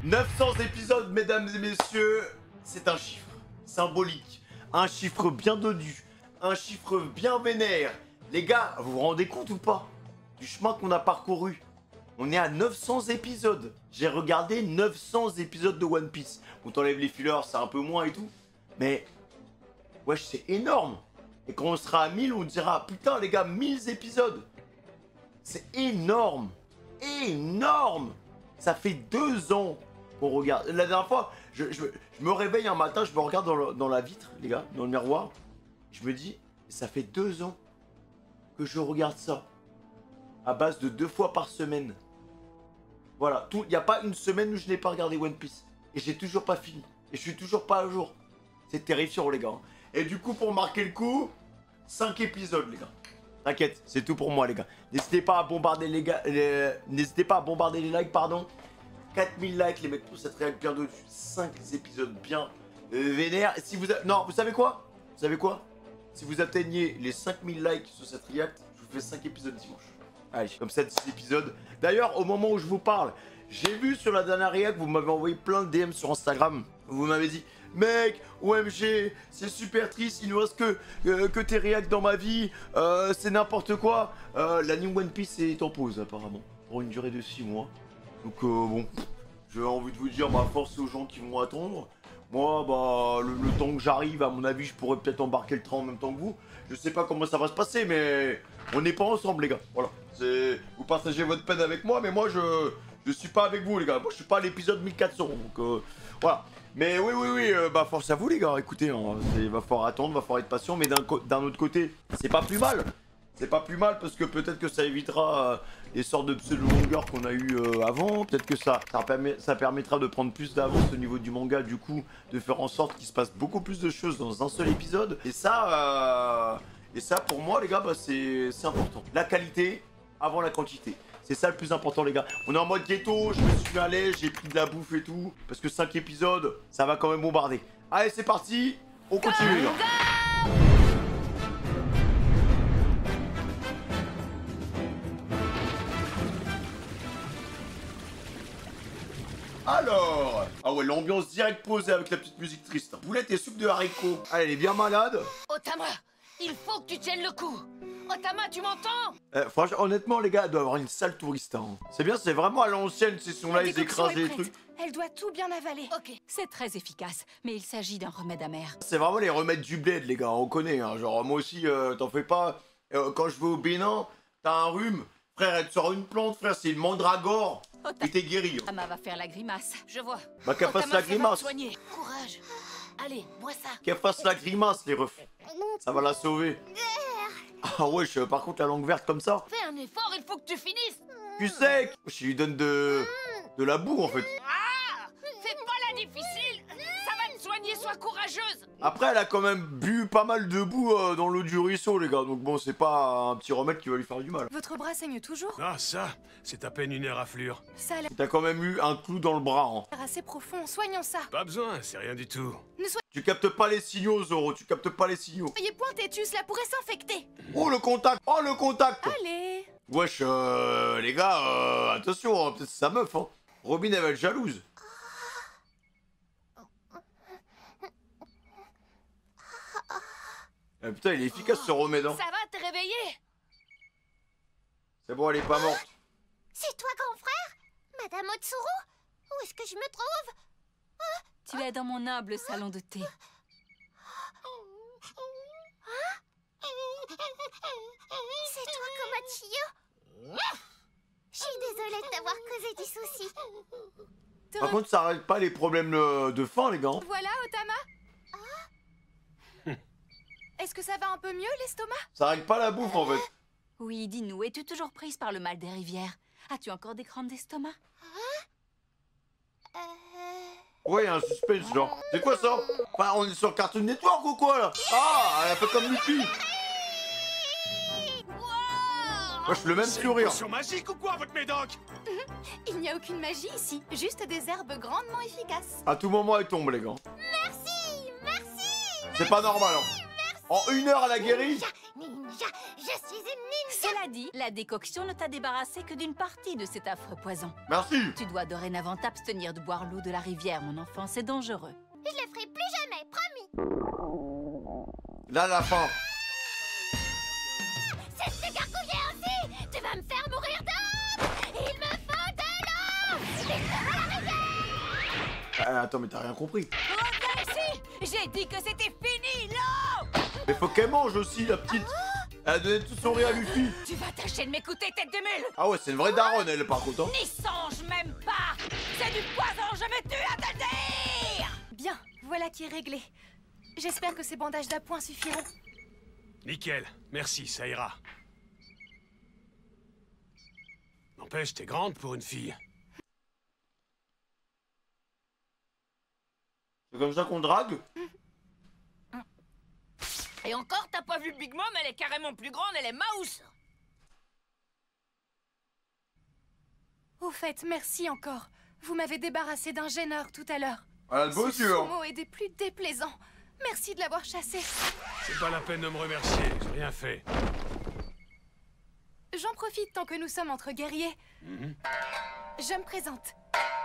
900 épisodes, mesdames et messieurs, c'est un chiffre symbolique, un chiffre bien dodu, un chiffre bien vénère. Les gars, vous vous rendez compte ou pas du chemin qu'on a parcouru? On est à 900 épisodes. J'ai regardé 900 épisodes de One Piece. On t'enlève les fillers, c'est un peu moins et tout. Mais, wesh, c'est énorme. Et quand on sera à 1000, on dira, putain les gars, 1000 épisodes. C'est énorme. Énorme. Ça fait 2 ans qu'on regarde. La dernière fois, je me réveille un matin, je me regarde dans la vitre, les gars, dans le miroir. Je me dis, ça fait 2 ans que je regarde ça. À base de 2 fois par semaine. Voilà, il n'y a pas une semaine où je n'ai pas regardé One Piece. Et j'ai toujours pas fini. Et je suis toujours pas à jour. C'est terrifiant les gars. Et du coup, pour marquer le coup, 5 épisodes les gars. T'inquiète, c'est tout pour moi les gars. N'hésitez pas à bombarder les gars. N'hésitez pas à bombarder les likes, pardon. 4000 likes les mecs pour cette réaction bien dessus. 5 épisodes bien vénères. Si vous non, vous savez quoi? Vous savez quoi? Si vous atteignez les 5000 likes sur cette react, je vous fais 5 épisodes dimanche. Allez, comme ça 10 épisodes. D'ailleurs, au moment où je vous parle, j'ai vu sur la dernière react, vous m'avez envoyé plein de DM sur Instagram. Vous m'avez dit, mec, OMG, c'est super triste, il ne reste que tes reacts dans ma vie, c'est n'importe quoi. L'anime One Piece est en pause apparemment, pour une durée de 6 mois. Donc bon, j'ai envie de vous dire, bah force aux gens qui vont attendre. Moi, bah, le temps que j'arrive, à mon avis, je pourrais peut-être embarquer le train en même temps que vous. Je sais pas comment ça va se passer, mais on n'est pas ensemble, les gars. Voilà. Vous partagez votre peine avec moi, mais moi, je suis pas avec vous, les gars. Moi, je suis pas à l'épisode 1400, donc voilà. Mais oui, bah, force à vous, les gars. Écoutez, hein, va falloir attendre, va falloir être patient, mais d'un autre côté, c'est pas plus mal. C'est pas plus mal parce que peut-être que ça évitera les sortes de pseudo-longueurs qu'on a eu avant. Peut-être que ça permettra de prendre plus d'avance au niveau du manga, du coup, de faire en sorte qu'il se passe beaucoup plus de choses dans un seul épisode. Et ça, pour moi, les gars, bah, c'est important. La qualité avant la quantité. C'est ça le plus important, les gars. On est en mode ghetto, je me suis mis à l'aise, j'ai pris de la bouffe et tout. Parce que 5 épisodes, ça va quand même bombarder. Allez, c'est parti, on continue, les gars. Alors, ah ouais, l'ambiance direct posée avec la petite musique triste. Boulette et soupe de haricots. Ah, elle est bien malade. Otama, il faut que tu tiennes le coup. Otama, tu m'entends? Franchement, honnêtement, les gars, elle doit avoir une sale touriste. Hein. C'est bien, c'est vraiment à l'ancienne, ces sons-là, ils écrasent les trucs. Elle doit tout bien avaler. Ok. C'est très efficace, mais il s'agit d'un remède amer. C'est vraiment les remèdes du bled, les gars, on connaît. Hein. Genre, moi aussi, t'en fais pas. Quand je vais au Bénin, t'as un rhume. Frère, elle te sort une plante, frère, c'est une mandragore. Et t'es guéri. Hein. Otama va faire la grimace. Je vois. Bah, qu'elle fasse la grimace. Courage. Allez, bois ça. Qu'elle fasse la grimace, les refs. Ça va la sauver. Ah ouais, par contre, la langue verte comme ça. Fais un effort, il faut que tu finisses. Tu sais, je lui donne de la boue, en fait. Ah, fais pas la difficile. Ça va te soigner, sois courageuse. Après, elle a quand même bu pas mal de boue dans l'eau du ruisseau, les gars. Donc bon, c'est pas un petit remède qui va lui faire du mal. Votre bras saigne toujours? Ah ça, c'est à peine une éraflure. Ça a l'air T'as quand même eu un clou dans le bras. Hein. assez profond. Soignons ça. Pas besoin, c'est rien du tout. Ne Tu captes pas les signaux, Zoro. Tu captes pas les signaux. soyez point têtu, cela pourrait s'infecter. Oh, le contact. Oh, le contact. Allez. Wesh, les gars, attention, hein, peut-être c'est sa meuf. Hein. Robin, elle va être jalouse. Ah, putain, il est efficace ce remède. Hein. Ça va te réveiller? C'est bon, elle est pas morte. C'est toi, grand frère? Madame Otsuru? Où est-ce que je me trouve? Tu es dans mon humble salon de thé. C'est toi, Komachiyo? Je suis désolée de t'avoir causé du souci. Par contre, ça arrête pas les problèmes de faim, les gars. Voilà, Otama. Est-ce que ça va un peu mieux, l'estomac? Ça règle pas la bouffe, en fait. Oui, dis-nous, es-tu toujours prise par le mal des rivières? As-tu encore des crampes d'estomac? Ouais, y'a un suspense, genre. C'est quoi ça? Enfin, on est sur Cartoon Network ou quoi, là? Ah, elle a fait comme Luffy. Moi, je peux même C'est plus une rire. potion magique ou quoi, votre médoc? Il n'y a aucune magie ici, juste des herbes grandement efficaces. À tout moment, elle tombe, les gars. Merci, merci. C'est pas normal, hein. En 1 heure, elle a guéri. ninja. Je suis une ninja. Cela dit, la décoction ne t'a débarrassé que d'une partie de cet affreux poison. Merci. Tu dois dorénavant t'abstenir de boire l'eau de la rivière, mon enfant, c'est dangereux. Je le ferai plus jamais, promis. Là, la fin. Cesse de gargouiller ainsi. Tu vas me faire mourir d'hommes. Il me faut de l'eau. Vite à la rivière. Attends, mais t'as rien compris. Reviens ici. J'ai dit que c'était fini, l'eau. Mais faut qu'elle mange aussi, la petite. Elle a donné tout son riz à Luffy. Tu vas tâcher de m'écouter, tête de mule. Ah ouais, c'est une vraie daronne, elle, par contre. Hein. N'y songe même pas. C'est du poison, je me tue à te le dire. Bien, voilà qui est réglé. J'espère que ces bandages d'appoint suffiront. Nickel, merci, ça ira. N'empêche, t'es grande pour une fille. C'est comme ça qu'on drague. Et encore, t'as pas vu Big Mom, elle est carrément plus grande, elle est mouse. Au fait, merci encore. Vous m'avez débarrassé d'un gêneur tout à l'heure. Elle a le beau Ce yeux. hein. sumo est des plus déplaisants. Merci de l'avoir chassé. C'est pas la peine de me remercier, j'ai rien fait. J'en profite tant que nous sommes entre guerriers. Je me présente.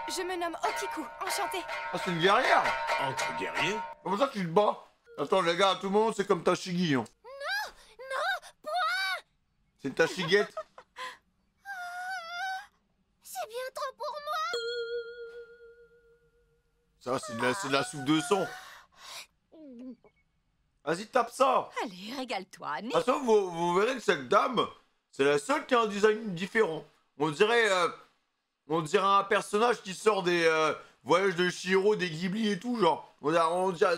Je me nomme Okiku, enchantée. Ah, c'est une guerrière. Entre guerriers? Comment ça que tu te bats? Attends, les gars, tout le monde, c'est comme Tashigi. Hein. Non, point. C'est une Tashigette. C'est bien trop pour moi. Ça, c'est de la soupe de sang. Vas-y, tape ça. Allez, régale-toi, De toute façon, vous verrez que cette dame, c'est la seule qui a un design différent. On dirait un personnage qui sort des voyages de Chihiro, des Ghibli et tout, genre. On dirait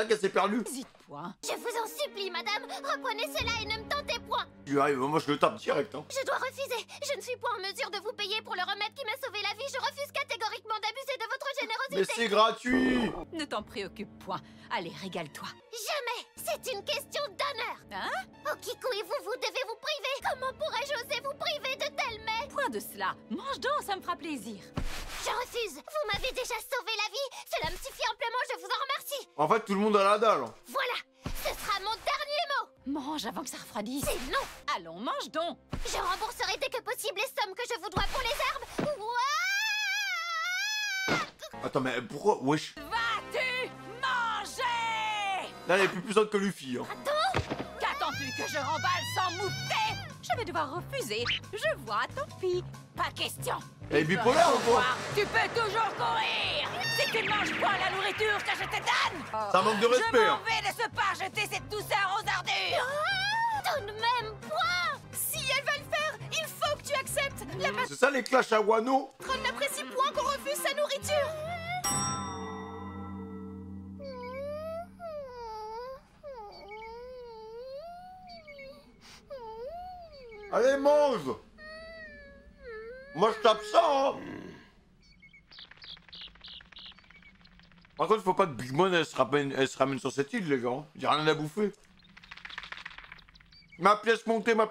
qu'elle s'est perdue. N'hésite point. Je vous en supplie, madame. Reprenez cela et ne me tentez point. Tu arrives, moi je le tape direct. Hein. Je dois refuser. Je ne suis point en mesure de vous payer pour le remède qui m'a sauvé la vie. Je refuse catégoriquement d'abuser de votre générosité. Mais c'est gratuit. Ne t'en préoccupe point. Allez, régale-toi. Jamais. C'est une question d'honneur. Hein? Okiku et vous devez vous priver. Comment pourrais-je oser vous priver de tels mets? Point de cela. Mange donc, ça me fera plaisir. Je refuse. Vous m'avez déjà sauvé la vie. Cela me suffit amplement. Je vous en remercie. En fait, tout le monde a la dalle. Hein. Voilà. Ce sera mon dernier mot. Mange avant que ça refroidisse. C'est non. Allons, mange donc. Je rembourserai dès que possible les sommes que je vous dois pour les herbes. Ouah. Attends, mais pourquoi? Wesh. Vas-tu manger? Là, elle est plus puissante que Luffy. Hein. Qu'attends-tu que je remballe sans moufter? Je vais devoir refuser. Je vois, tant pis. Pas question. Elle est Il faut bipolaire rien ou quoi? voir. Tu peux toujours courir. Si tu ne manges pas la nourriture que je te donne. Ça manque de respect. Je m'en Hein. vais de ce pas jeter cette douceur aux ordures. Tout de même point. Si elle va le faire, il faut que tu acceptes. La C'est ça les clashs à Wano? patronne n'apprécie point qu'on refuse sa nourriture. Allez, mange. Moi, je tape ça, hein. Par contre, faut pas que Big Mom elle se ramène sur cette île, les gars. Hein. Y a rien à bouffer. Ma pièce montée, y a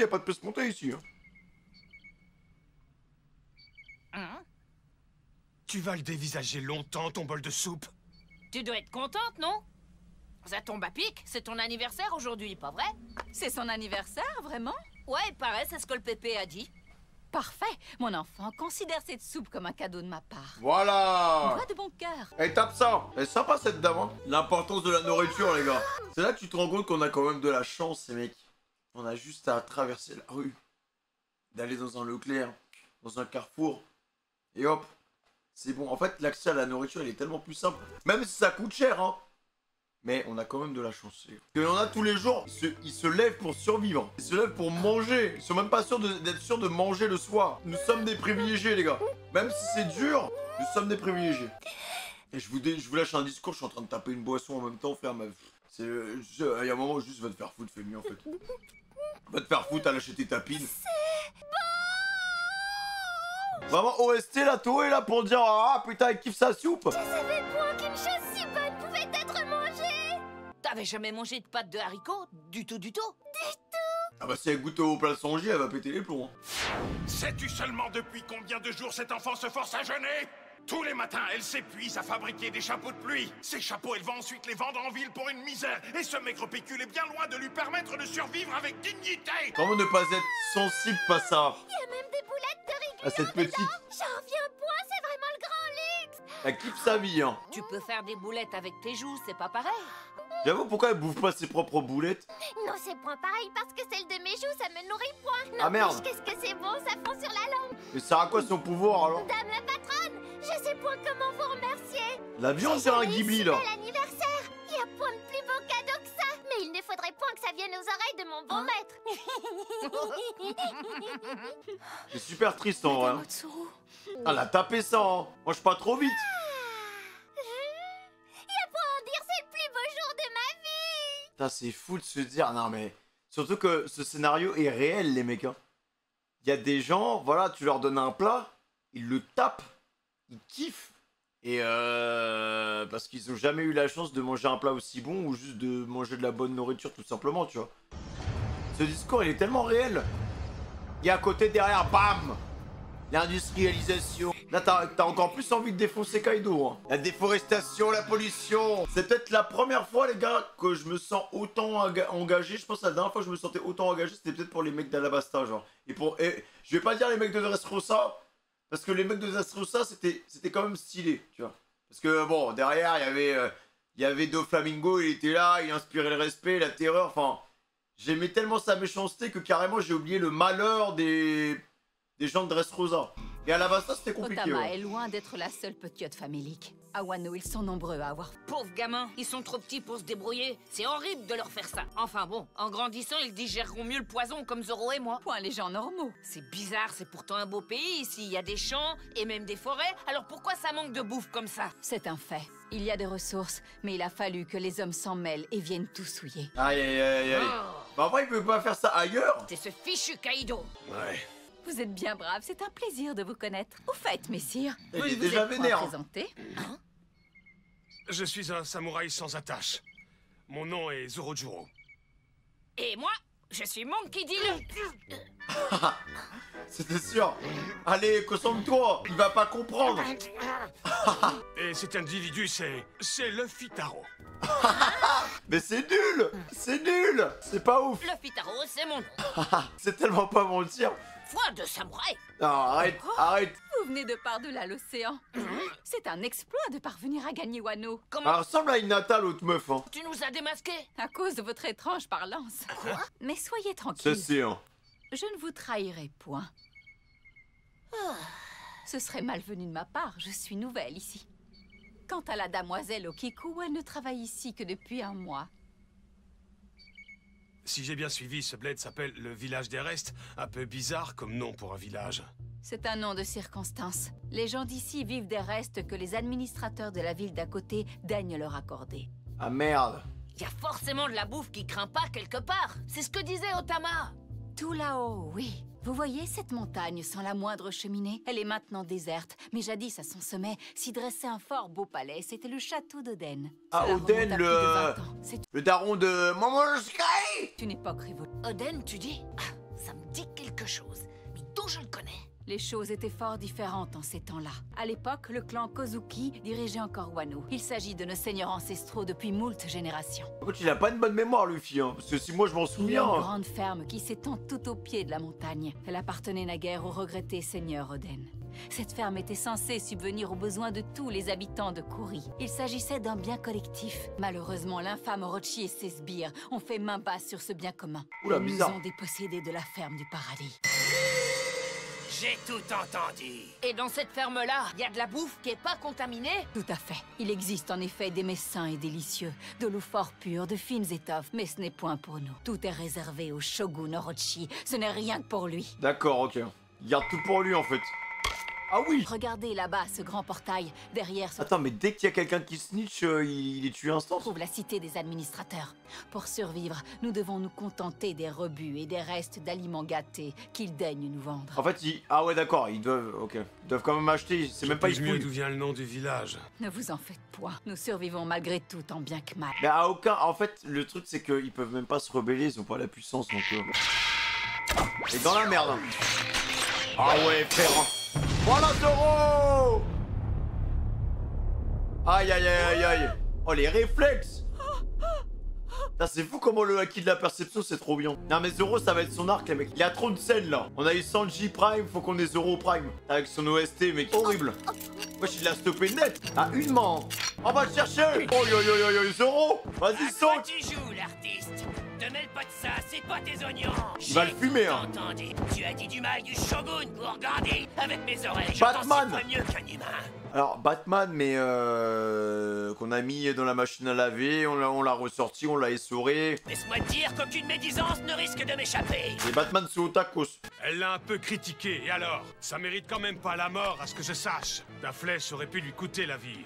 pas de pièce montée ici. Hein. Tu vas le dévisager longtemps, ton bol de soupe? Tu dois être contente, non? Ça tombe à pic, c'est ton anniversaire aujourd'hui, pas vrai? C'est son anniversaire, vraiment? Ouais, il paraît, c'est ce que le pépé a dit. Parfait. Mon enfant, considère cette soupe comme un cadeau de ma part. Voilà. Bois de bon cœur. Elle tape ça. Elle est sympa, cette dame. Hein. L'importance de la nourriture, les gars. C'est là que tu te rends compte qu'on a quand même de la chance, ces mecs. On a juste à traverser la rue, d'aller dans un Leclerc, dans un Carrefour, et hop, c'est bon. En fait, l'accès à la nourriture, il est tellement plus simple. Même si ça coûte cher, hein. Mais on a quand même de la chance. Et on a tous les jours, ils se lèvent pour survivre. Ils se lèvent pour manger. Ils sont même pas sûrs d'être sûrs de manger le soir. Nous sommes des privilégiés, les gars. Même si c'est dur, nous sommes des privilégiés. Et je vous lâche un discours, je suis en train de taper une boisson en même temps, frère. Il y a un moment où juste va te faire foutre, fais mieux en fait. Va te faire foutre à lâcher tes tapines. Vraiment, OST, la Toei, là, pour dire ah putain, elle kiffe sa soupe. Je savais point qu'une chose si bonne pouvait être mangée. T'avais jamais mangé de pâtes de haricots? Du tout, du tout? Ah bah, si elle goûte au plat son J, elle va péter les plombs. Hein. Sais-tu seulement depuis combien de jours cet enfant se force à jeûner? Tous les matins, elle s'épuise à fabriquer des chapeaux de pluie. Ces chapeaux, elle va ensuite les vendre en ville pour une misère. Et ce maigre pécule est bien loin de lui permettre de survivre avec dignité. Comment ne pas être sensible face à... Il y a même des boulettes de rigueur. à cette petite... J'en reviens point, c'est vraiment le grand luxe. Elle kiffe sa vie, hein. Tu peux faire des boulettes avec tes joues, c'est pas pareil. J'avoue, pourquoi elle bouffe pas ses propres boulettes? Non, c'est point pareil parce que celle de mes joues, ça me nourrit point. Ah, merde. N'empêche, qu'est-ce que c'est bon, ça fond sur la langue. Mais ça sert à quoi son pouvoir, alors? Dame la patronne, je sais point comment vous remercier. La viande, c'est un J'avais ghibli, si là. bel anniversaire. Il y a point de plus beau cadeau que ça. Mais il ne faudrait point que ça vienne aux oreilles de mon bon maître. C'est super triste, en vrai. hein. Motsuru. Elle a tapé ça, hein. Mange pas trop vite. Il y a point à en dire, c'est le plus beau jour de ma vie. Putain, c'est fou de se dire... Non, mais... Surtout que ce scénario est réel, les mecs, hein. Il y a des gens, voilà, tu leur donnes un plat, ils le tapent, ils kiffent. Et parce qu'ils ont jamais eu la chance de manger un plat aussi bon ou juste de manger de la bonne nourriture, tout simplement, tu vois. Ce discours, il est tellement réel. Et à côté, derrière, bam! L'industrialisation. Là, t'as encore plus envie de défoncer Kaido. Hein. La déforestation, la pollution. C'est peut-être la première fois, les gars, que je me sens autant engagé. Je pense que la dernière fois que je me sentais autant engagé, c'était peut-être pour les mecs d'Alabasta, genre. Et je vais pas dire les mecs de Dressrosa, parce que les mecs de Dressrosa, c'était quand même stylé, tu vois. Parce que, bon, derrière, il y avait Doflamingo, il était là, il inspirait le respect, la terreur, enfin... J'aimais tellement sa méchanceté que carrément, j'ai oublié le malheur des gens de Dressrosa. Et à la base, ça, c'était compliqué. Otama Ouais. est loin d'être la seule petite famélique. À Wano, ils sont nombreux à avoir... Pauvres gamins, ils sont trop petits pour se débrouiller. C'est horrible de leur faire ça. Enfin bon, en grandissant, ils digéreront mieux le poison comme Zoro et moi. Point les gens normaux. C'est bizarre, c'est pourtant un beau pays ici. Il y a des champs et même des forêts. Alors pourquoi ça manque de bouffe comme ça? C'est un fait. Il y a des ressources, mais il a fallu que les hommes s'en mêlent et viennent tout souiller. Aïe, aïe, aïe, aïe. Bah, après, il peut pas faire ça ailleurs. C'est ce fichu Kaido. Ouais. Vous êtes bien braves, c'est un plaisir de vous connaître. Au fait, messire, Il vous est ne déjà vous êtes vénère. point présenté. Je suis un samouraï sans attache. Mon nom est Zorojuro. Et moi, je suis Monkey D. C'était sûr. Allez, concentre-toi. Il va pas comprendre. Et cet individu, c'est Luffy Taro. Mais c'est nul. C'est nul. C'est pas ouf. Le Fitaro, c'est mon nom. C'est tellement pas mentir. Foi de samouraï. Non, arrête, arrête. Vous venez de par-delà l'océan. C'est un exploit de parvenir à gagner Wano. Comment Elle ressemble à une Nata, l'autre meuf, hein. tu nous as démasqués? À cause de votre étrange parlance. Quoi? Mais soyez Ça, tranquille. c'est, hein. Je ne vous trahirai point. Ce serait malvenu de ma part, je suis nouvelle ici. Quant à la damoiselle Okiku, elle ne travaille ici que depuis un mois. Si j'ai bien suivi, ce bled s'appelle le village des restes. Un peu bizarre comme nom pour un village. C'est un nom de circonstance. Les gens d'ici vivent des restes que les administrateurs de la ville d'à côté daignent leur accorder. Ah merde. Il y a forcément de la bouffe qui craint pas quelque part. C'est ce que disait Otama. Tout là-haut, oui. Vous voyez cette montagne sans la moindre cheminée? Elle est maintenant déserte, mais jadis à son sommet s'y dressait un fort beau palais. C'était le château d'Oden. Ah, Cela Oden, remonte à plus de 20 ans. C'est Le daron de Momonosuke. une époque révolue. Oden, tu dis? Ah, ça me dit quelque chose. Mais d'où je le connais? Les choses étaient fort différentes en ces temps-là. À l'époque, le clan Kozuki dirigeait encore Wano. Il s'agit de nos seigneurs ancestraux depuis moult générations. Par contre, il a pas une bonne mémoire, Luffy, hein. Parce que si moi je m'en Il y a souviens. une grande ferme qui s'étend tout au pied de la montagne. Elle appartenait naguère au regretté seigneur Oden. Cette ferme était censée subvenir aux besoins de tous les habitants de Kuri. Il s'agissait d'un bien collectif. Malheureusement, l'infâme Orochi et ses sbires ont fait main basse sur ce bien commun. Oula, Ils nous bizarre. ont dépossédés de la ferme du paradis. J'ai tout entendu. Et dans cette ferme-là, il y a de la bouffe qui est pas contaminée? Tout à fait. Il existe en effet des mets sains et délicieux, de l'eau fort pure, de fines étoffes, mais ce n'est point pour nous. Tout est réservé au shogun Orochi. Ce n'est rien que pour lui. D'accord, ok. Il garde tout pour lui, en fait. Ah oui. Regardez là-bas ce grand portail. Derrière se Attends, mais dès qu'il y a quelqu'un qui snitch, il est tué instant. trouve la cité des administrateurs. Pour survivre, nous devons nous contenter des rebuts et des restes d'aliments gâtés qu'ils daignent nous vendre. En fait, ah ouais, d'accord, ils doivent, ok. Ils doivent quand même acheter, c'est même pas ils mieux fouillent. d'où vient le nom du village. Ne vous en faites point. Nous survivons malgré tout, tant bien que mal. Mais à aucun, en fait, le truc c'est qu'ils peuvent même pas se rebeller, ils ont pas la puissance, donc... Et dans la merde. Ah ouais, frère. Voilà, Zoro. Aïe aïe aïe aïe aïe. Oh les réflexes. C'est fou comment le acquis de la perception c'est trop bien. Non mais Zoro ça va être son arc les mecs. Il y a trop de scènes là. On a eu Sanji Prime, faut qu'on ait Zoro Prime. Avec son OST mec, horrible. Moi il l'a stoppé net. À une main. On va le chercher. Oh yo yo yo yo Zoro. Vas-y saute. Tu joues l'artiste. Te mêle pas de ça, c'est pas tes oignons. Il va le fumer hein. Entendu. Tu as dit du mal du Shogun pour regarder avec mes oreilles. Batman. Je t'en mieux qu'un humain. Alors Batman mais qu'on a mis dans la machine à laver, on l'a ressorti, on l'a essoré. Laisse-moi te dire qu'aucune médisance ne risque de m'échapper. Et Batman sous tacos. Elle l'a un peu critiqué, et alors? Ça mérite quand même pas la mort, à ce que je sache. Ta flèche aurait pu lui coûter la vie.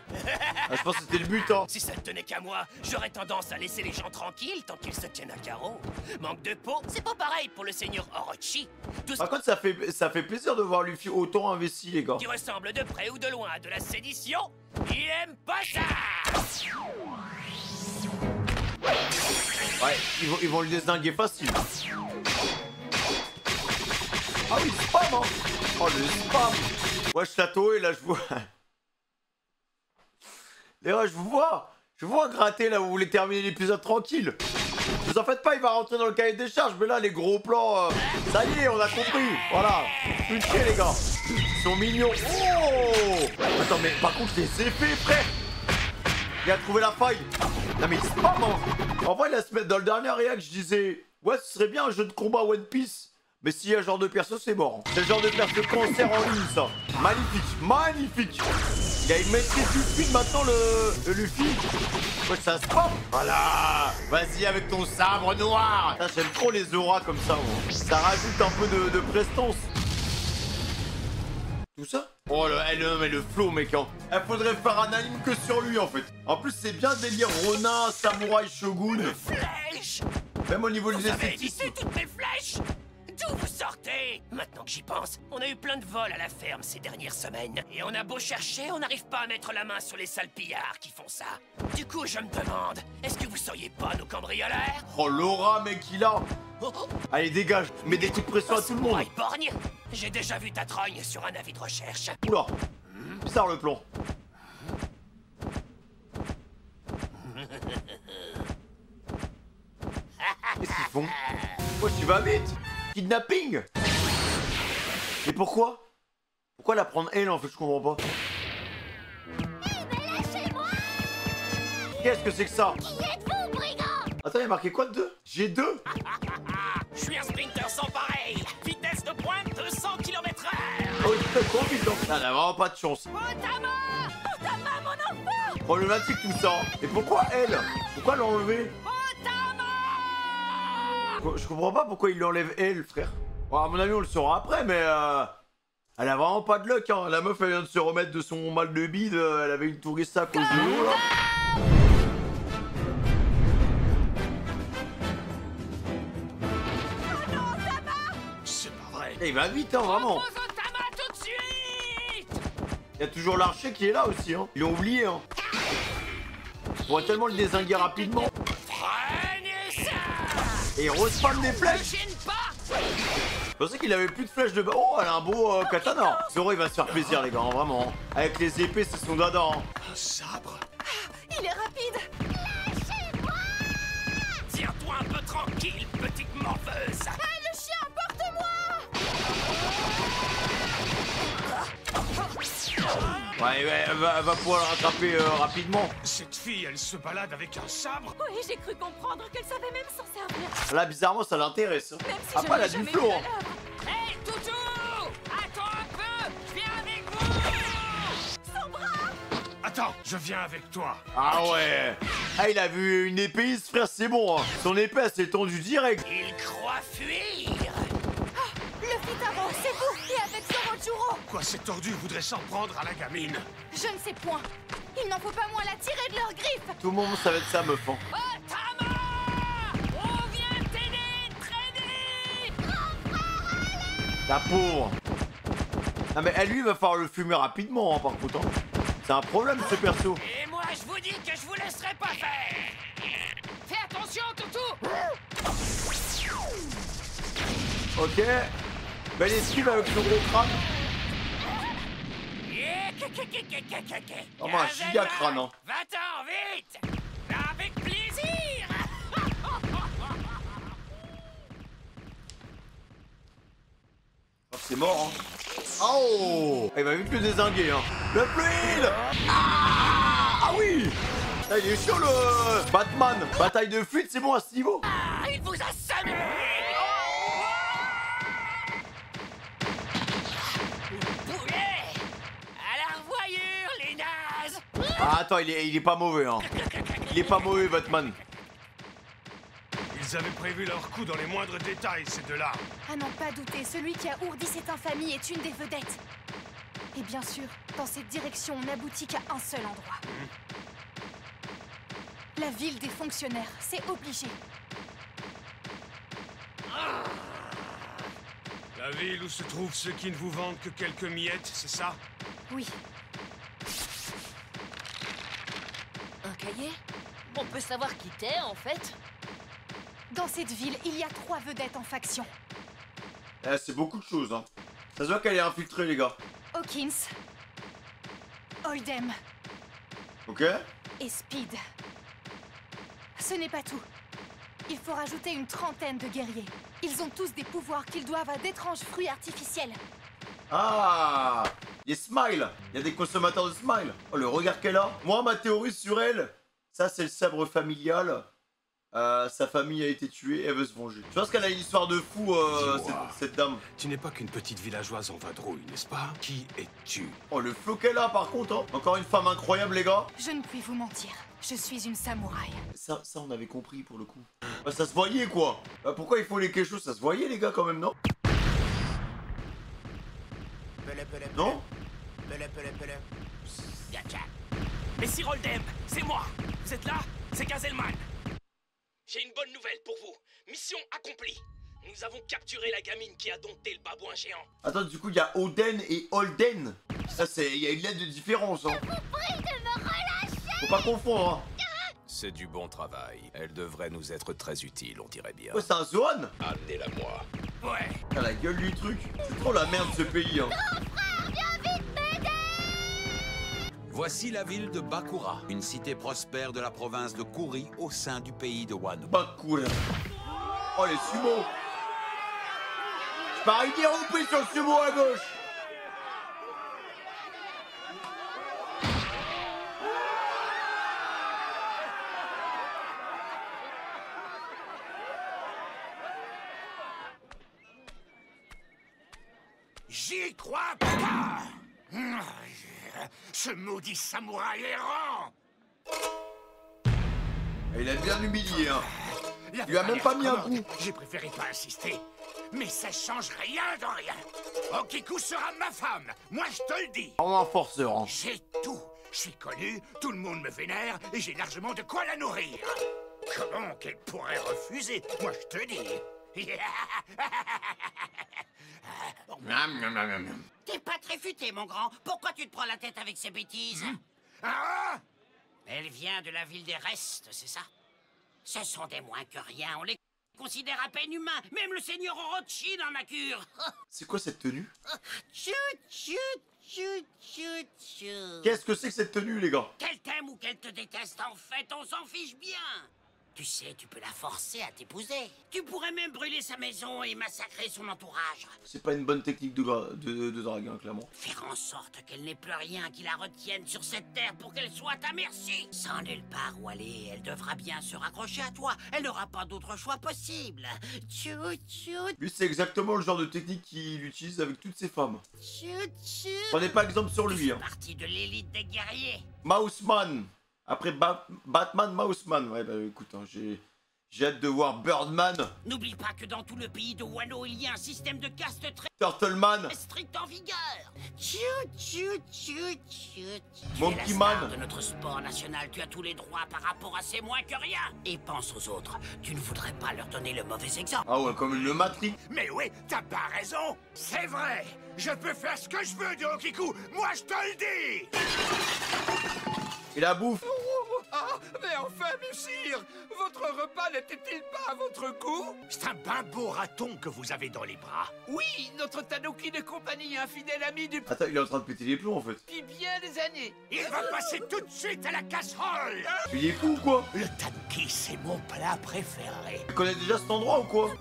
Ah, je pense que c'était le but hein. Si ça ne tenait qu'à moi, j'aurais tendance à laisser les gens tranquilles tant qu'ils se tiennent à carreau. Manque de peau, c'est pas pareil pour le seigneur Orochi. Tout Par contre ça fait plaisir de voir Luffy autant investi les gars. qui ressemble de près ou de loin à de la sédition, il aime pas ça. Ouais, ils vont le dézinguer facile. Ah oui, spam hein. Oh le spam. Ouais, je t'attends et là je vois... D'ailleurs, je vous vois gratter là où vous voulez terminer l'épisode tranquille. Vous en faites pas, il va rentrer dans le cahier des charges, mais là les gros plans, ça y est, on a compris. Voilà, plus chier les gars. Ils sont mignons. Oh. Attends, mais par contre les effets, frère. Il a trouvé la faille. Non mais il spam hein. En vrai, la semaine, dans le dernier react, je disais, ouais, ce serait bien un jeu de combat One Piece. Mais s'il y a un genre de perso, c'est mort. C'est le genre de perso cancer en ligne, ça. Magnifique, magnifique. Il a une maîtrise du speed maintenant, le Luffy. Ouais, ça se passe. Voilà. Vas-y avec ton sabre noir. J'aime trop les auras comme ça. Moi. Ça rajoute un peu de prestance. Tout ça. Oh, mais le flow, mec. Hein. Il faudrait faire un anime que sur lui, en fait. En plus, c'est bien délire Ronin, samouraï, shogun. Flèche. Même au niveau Vous des avez esthétiques. évité toutes mes flèches. D'où vous sortez? Maintenant que j'y pense, on a eu plein de vols à la ferme ces dernières semaines. Et on a beau chercher, on n'arrive pas à mettre la main sur les sales pillards qui font ça. Du coup, je me demande, est-ce que vous seriez pas nos cambrioleurs? Oh, l'aura, mec, il a. Oh, oh, Allez, dégage. Mets des coups de pression à tout le monde. ouais, borgne. J'ai déjà vu ta trogne sur un avis de recherche. Oula. Bizarre le plan. Qu'est-ce qu'ils font? Oh, tu vas vite. Kidnapping. Et pourquoi? Pourquoi la prendre elle en fait? Je comprends pas. Qu'est-ce que c'est que ça? Qui êtes-vous, brigand? Attends, il y a marqué quoi de 2? J'ai 2. Je suis un sprinter sans pareil. Vitesse de pointe 200 km/h. Oh, il fait trop vite, hein. Ça n'a vraiment pas de chance. Otama, mon enfant. Problématique tout ça. Et pourquoi elle? Pourquoi l'enlever? Je comprends pas pourquoi il l'enlève elle, frère. Bon, à mon avis, on le saura après, mais elle a vraiment pas de luck, hein. La meuf, elle vient de se remettre de son mal de bide. Elle avait une touriste à cause de l'eau, là. C'est pas vrai. Et il va vite, hein, vraiment. Propose Otama tout de suite. Il y a toujours l'archer qui est là aussi, hein. Ils l'ont oublié, hein. On pourrait tellement le dézinguer rapidement. Prenez ça. Et il respawn des flèches. Gêne pas. Je pensais qu'il avait plus de flèches de... Oh, elle a un beau katana. Zoro, il va se faire plaisir, les gars, hein, vraiment. Avec les épées, c'est son dada, hein. Un sabre? Il est rapide. Tire-toi un peu tranquille, petite morveuse. Ah, le chien, porte-moi! Ouais, elle va pouvoir le rattraper rapidement. Cette fille, elle se balade avec un sabre? Oui, j'ai cru comprendre qu'elle savait même s'en servir. Là, bizarrement, ça l'intéresse. Même si Après, elle a du flow, hein. Hé, Toutou! Attends un peu. Je viens avec vous. Attends, je viens avec toi. Ah ouais. Ah, il a vu une épée, ce frère, c'est bon, hein. Son épée, elle s'est tendue direct. Il croit fuir. Le Fitaro, c'est vous! Et avec Zorochuro! Quoi, ces tordus voudraient s'en prendre à la gamine? Je ne sais point. Il n'en faut pas moins la tirer de leurs griffes! Tout le monde savait de ça, meuf, hein. Otama! On vient t'aider, traîner. La pauvre. Ah, mais elle, lui, il va falloir le fumer rapidement, hein, par contre, hein. C'est un problème, ce perso. Et moi, je vous dis que je vous laisserai pas faire. Fais attention, Toutou. Ok. Belle esquive avec le gros crâne. Yek. Vraiment un giga crâne, hein. Va-t'en, vite. Avec plaisir. Oh, c'est mort, hein. Oh, il va vite le dézinguer, hein. Le fluide. Ah oui. Là, il est chaud, le Batman. Bataille de fluide, c'est bon à ce niveau. Ah, il vous a semé. Poulet. À la revoyure, les nazes. Ah, attends, il est pas mauvais, hein. Il est pas mauvais, Batman. Ils avaient prévu leur coup dans les moindres détails, ces deux-là. À n'en pas douter, celui qui a ourdi cette infamie est une des vedettes. Et bien sûr, dans cette direction, on n'aboutit qu'à un seul endroit. La ville des fonctionnaires, c'est obligé. La ville où se trouvent ceux qui ne vous vendent que quelques miettes, c'est ça? Oui, Un cahier? On peut savoir qui t'es, en fait? dans cette ville, il y a 3 vedettes en faction. Eh, c'est beaucoup de choses, hein. Ça se voit qu'elle est infiltrée, les gars. Hawkins, Oldham Ok? et Speed. Ce n'est pas tout. Il faut rajouter une trentaine de guerriers. Ils ont tous des pouvoirs qu'ils doivent à d'étranges fruits artificiels. Ah, des smiles. Il y a des consommateurs de smiles. Oh, le regard qu'elle a. Moi, ma théorie sur elle, ça, c'est le sabre familial. Sa famille a été tuée, elle veut se venger. Je pense qu'elle a une histoire de fou, cette dame. Tu n'es pas qu'une petite villageoise en vadrouille, n'est-ce pas? Qui es-tu? Oh, le flow qu'elle a, par contre, hein. Encore une femme incroyable, les gars. Je ne puis vous mentir. Je suis une samouraï. Ça, on avait compris, pour le coup. Bah, ça se voyait, quoi. Bah, pourquoi il faut les quelque chose? Ça se voyait, les gars, quand même, non? Non? Yaka. Messire Oldham, c'est moi. Vous êtes là? C'est Gazelman. J'ai une bonne nouvelle pour vous. Mission accomplie. Nous avons capturé la gamine qui a dompté le babouin géant. Attends, du coup, il y a Oden et Holden. Ça, c'est... Il y a une lettre de différence, hein. Faut pas confondre, hein. C'est du bon travail. Elle devrait nous être très utile, on dirait bien. Ouais, c'est un Zoan. Amenez-la moi. Ouais. Ah, la gueule du truc. C'est trop la merde, ce pays, hein. Voici la ville de Bakura, une cité prospère de la province de Kuri au sein du pays de Wano. Bakura. Oh, les sumos. Je parie bien repris sur le sumo à gauche. J'y crois pas. Ce maudit samouraï errant. Et il a bien humilié, hein. La Il lui a même pas mis un commande. coup. J'ai préféré pas insister. Mais ça change rien de rien. Okiku sera ma femme. Moi, je te le dis. Vraiment un forceur, hein. J'ai tout. Je suis connu, tout le monde me vénère et j'ai largement de quoi la nourrir. Comment qu'elle pourrait refuser? Moi, je te dis. T'es pas très futé, mon grand. Pourquoi tu te prends la tête avec ces bêtises? Ah! Elle vient de la ville des restes, c'est ça? Ce sont des moins que rien. On les considère à peine humains. Même le seigneur Orochi dans ma cure. C'est quoi cette tenue? Chut, chut, chut, chut, chut. Qu'est-ce que c'est que cette tenue, les gars? Qu'elle t'aime ou qu'elle te déteste, en fait, on s'en fiche bien. Tu sais, tu peux la forcer à t'épouser. Tu pourrais même brûler sa maison et massacrer son entourage. C'est pas une bonne technique de drague, hein, clairement. Faire en sorte qu'elle n'ait plus rien qui la retienne sur cette terre pour qu'elle soit à merci. Sans nulle part où aller, elle devra bien se raccrocher à toi. Elle n'aura pas d'autre choix possible. Chut, chut, Lui, c'est exactement le genre de technique qu'il utilise avec toutes ses femmes. chut, chut. Prenez pas exemple sur lui, hein. Partie de l'élite des guerriers. Mouseman. Après Batman, Mouseman. Ouais, bah écoute, hein, j'ai hâte de voir Birdman, N'oublie pas que dans tout le pays de Wano, il y a un système de caste très Turtleman, strict en vigueur. Chut, chut, chut, chut. Monkey Tu es la Man. star de notre sport national, tu as tous les droits par rapport à ces moins que rien. Et pense aux autres, tu ne voudrais pas leur donner le mauvais exemple. Ah ouais, comme le Matrix. Mais oui, t'as pas raison. C'est vrai. Je peux faire ce que je veux de Okiku. Moi, je te le dis. Et la bouffe. Ah, mais enfin, sire! Votre repas n'était-il pas à votre goût? C'est un ben beau raton que vous avez dans les bras. Oui, notre Tanuki de compagnie, un fidèle ami depuis Attends, il est en train de péter les plombs en fait. bien des années. Il va passer tout de suite à la casserole. Il est fou ou quoi? Le tanuki, c'est mon plat préféré. Tu connais déjà cet endroit ou quoi?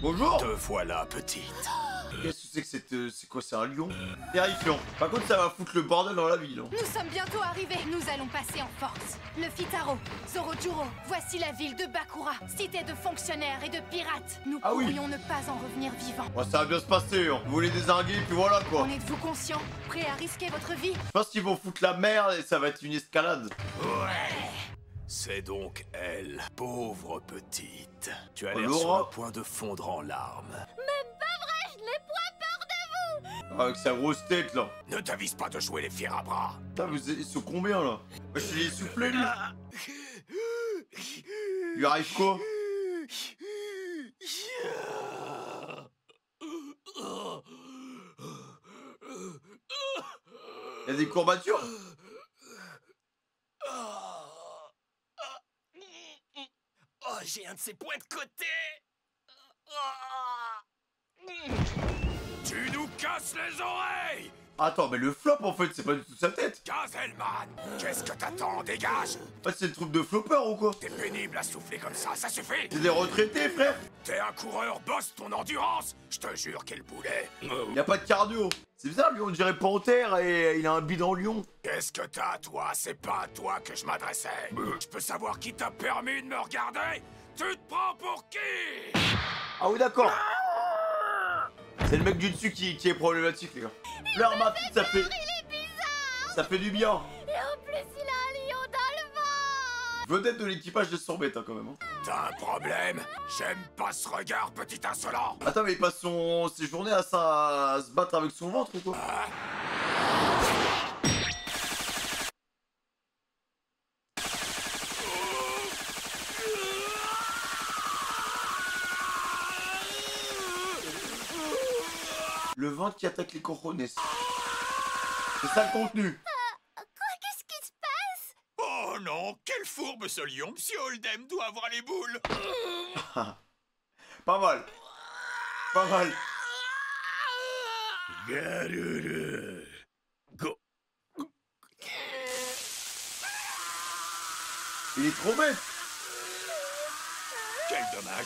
Bonjour. Te voilà, petite. Qu'est-ce que c'est que c'est quoi? C'est un lion? Terrifiant. Par contre, ça va foutre le bordel dans la ville. Hein. Nous sommes bientôt arrivés. Nous allons passer en force. Le Fitaro, Zorojuro, voici la ville de Bakura, cité de fonctionnaires et de pirates. Nous Ah oui. pourrions ne pas en revenir vivants. Bon, ça va bien se passer. Hein. Vous voulez désinguer, puis voilà quoi. En êtes-vous conscient? Prêt à risquer votre vie? Je pense qu'ils vont foutre la merde et ça va être une escalade. Ouais. C'est donc elle, pauvre petite. Tu as l'air Laura. sur le point de fondre en larmes. Je n'ai point peur de vous. Avec sa grosse tête là. Ne t'avise pas de jouer les fiers à bras. Putain, ils sont combien là? Je l'ai essoufflé lui. Lui arrive quoi? Il y a des courbatures? Oh, j'ai un de ces points de côté. Tu nous casses les oreilles! Attends, mais le flop en fait, c'est pas du tout sa tête. Gazelman, qu'est-ce que t'attends? Dégage! Ah, c'est une troupe de floppers ou quoi? T'es pénible à souffler comme ça suffit! C'est des retraités, frère. T'es un coureur, bosse ton endurance! Je te jure quel boulet! Y a pas de cardio. C'est bizarre, lui, on dirait Panthère et il a un bidon lion. Qu'est-ce que t'as, toi? C'est pas à toi que je m'adressais! Je peux savoir qui t'a permis de me regarder? Tu te prends pour qui? Ah oui, d'accord. C'est le mec du dessus qui est problématique, les gars. Fleur Mafite, ça fait... Ça fait du bien. Et en plus, il a un lion dans le ventre. Vedette de l'équipage de 100 bêtes, hein, quand même. Hein. T'as un problème? J'aime pas ce regard, petit insolent! Attends, mais il passe ses journées à se battre avec son ventre ou quoi? Le ventre qui attaque les cojones. C'est ça le contenu. Quoi? Qu'est-ce qui se passe? Oh non, quelle fourbe ce lion! Monsieur Oldham doit avoir les boules! Pas mal. Pas mal. Go. Il est trop bête. Quel dommage!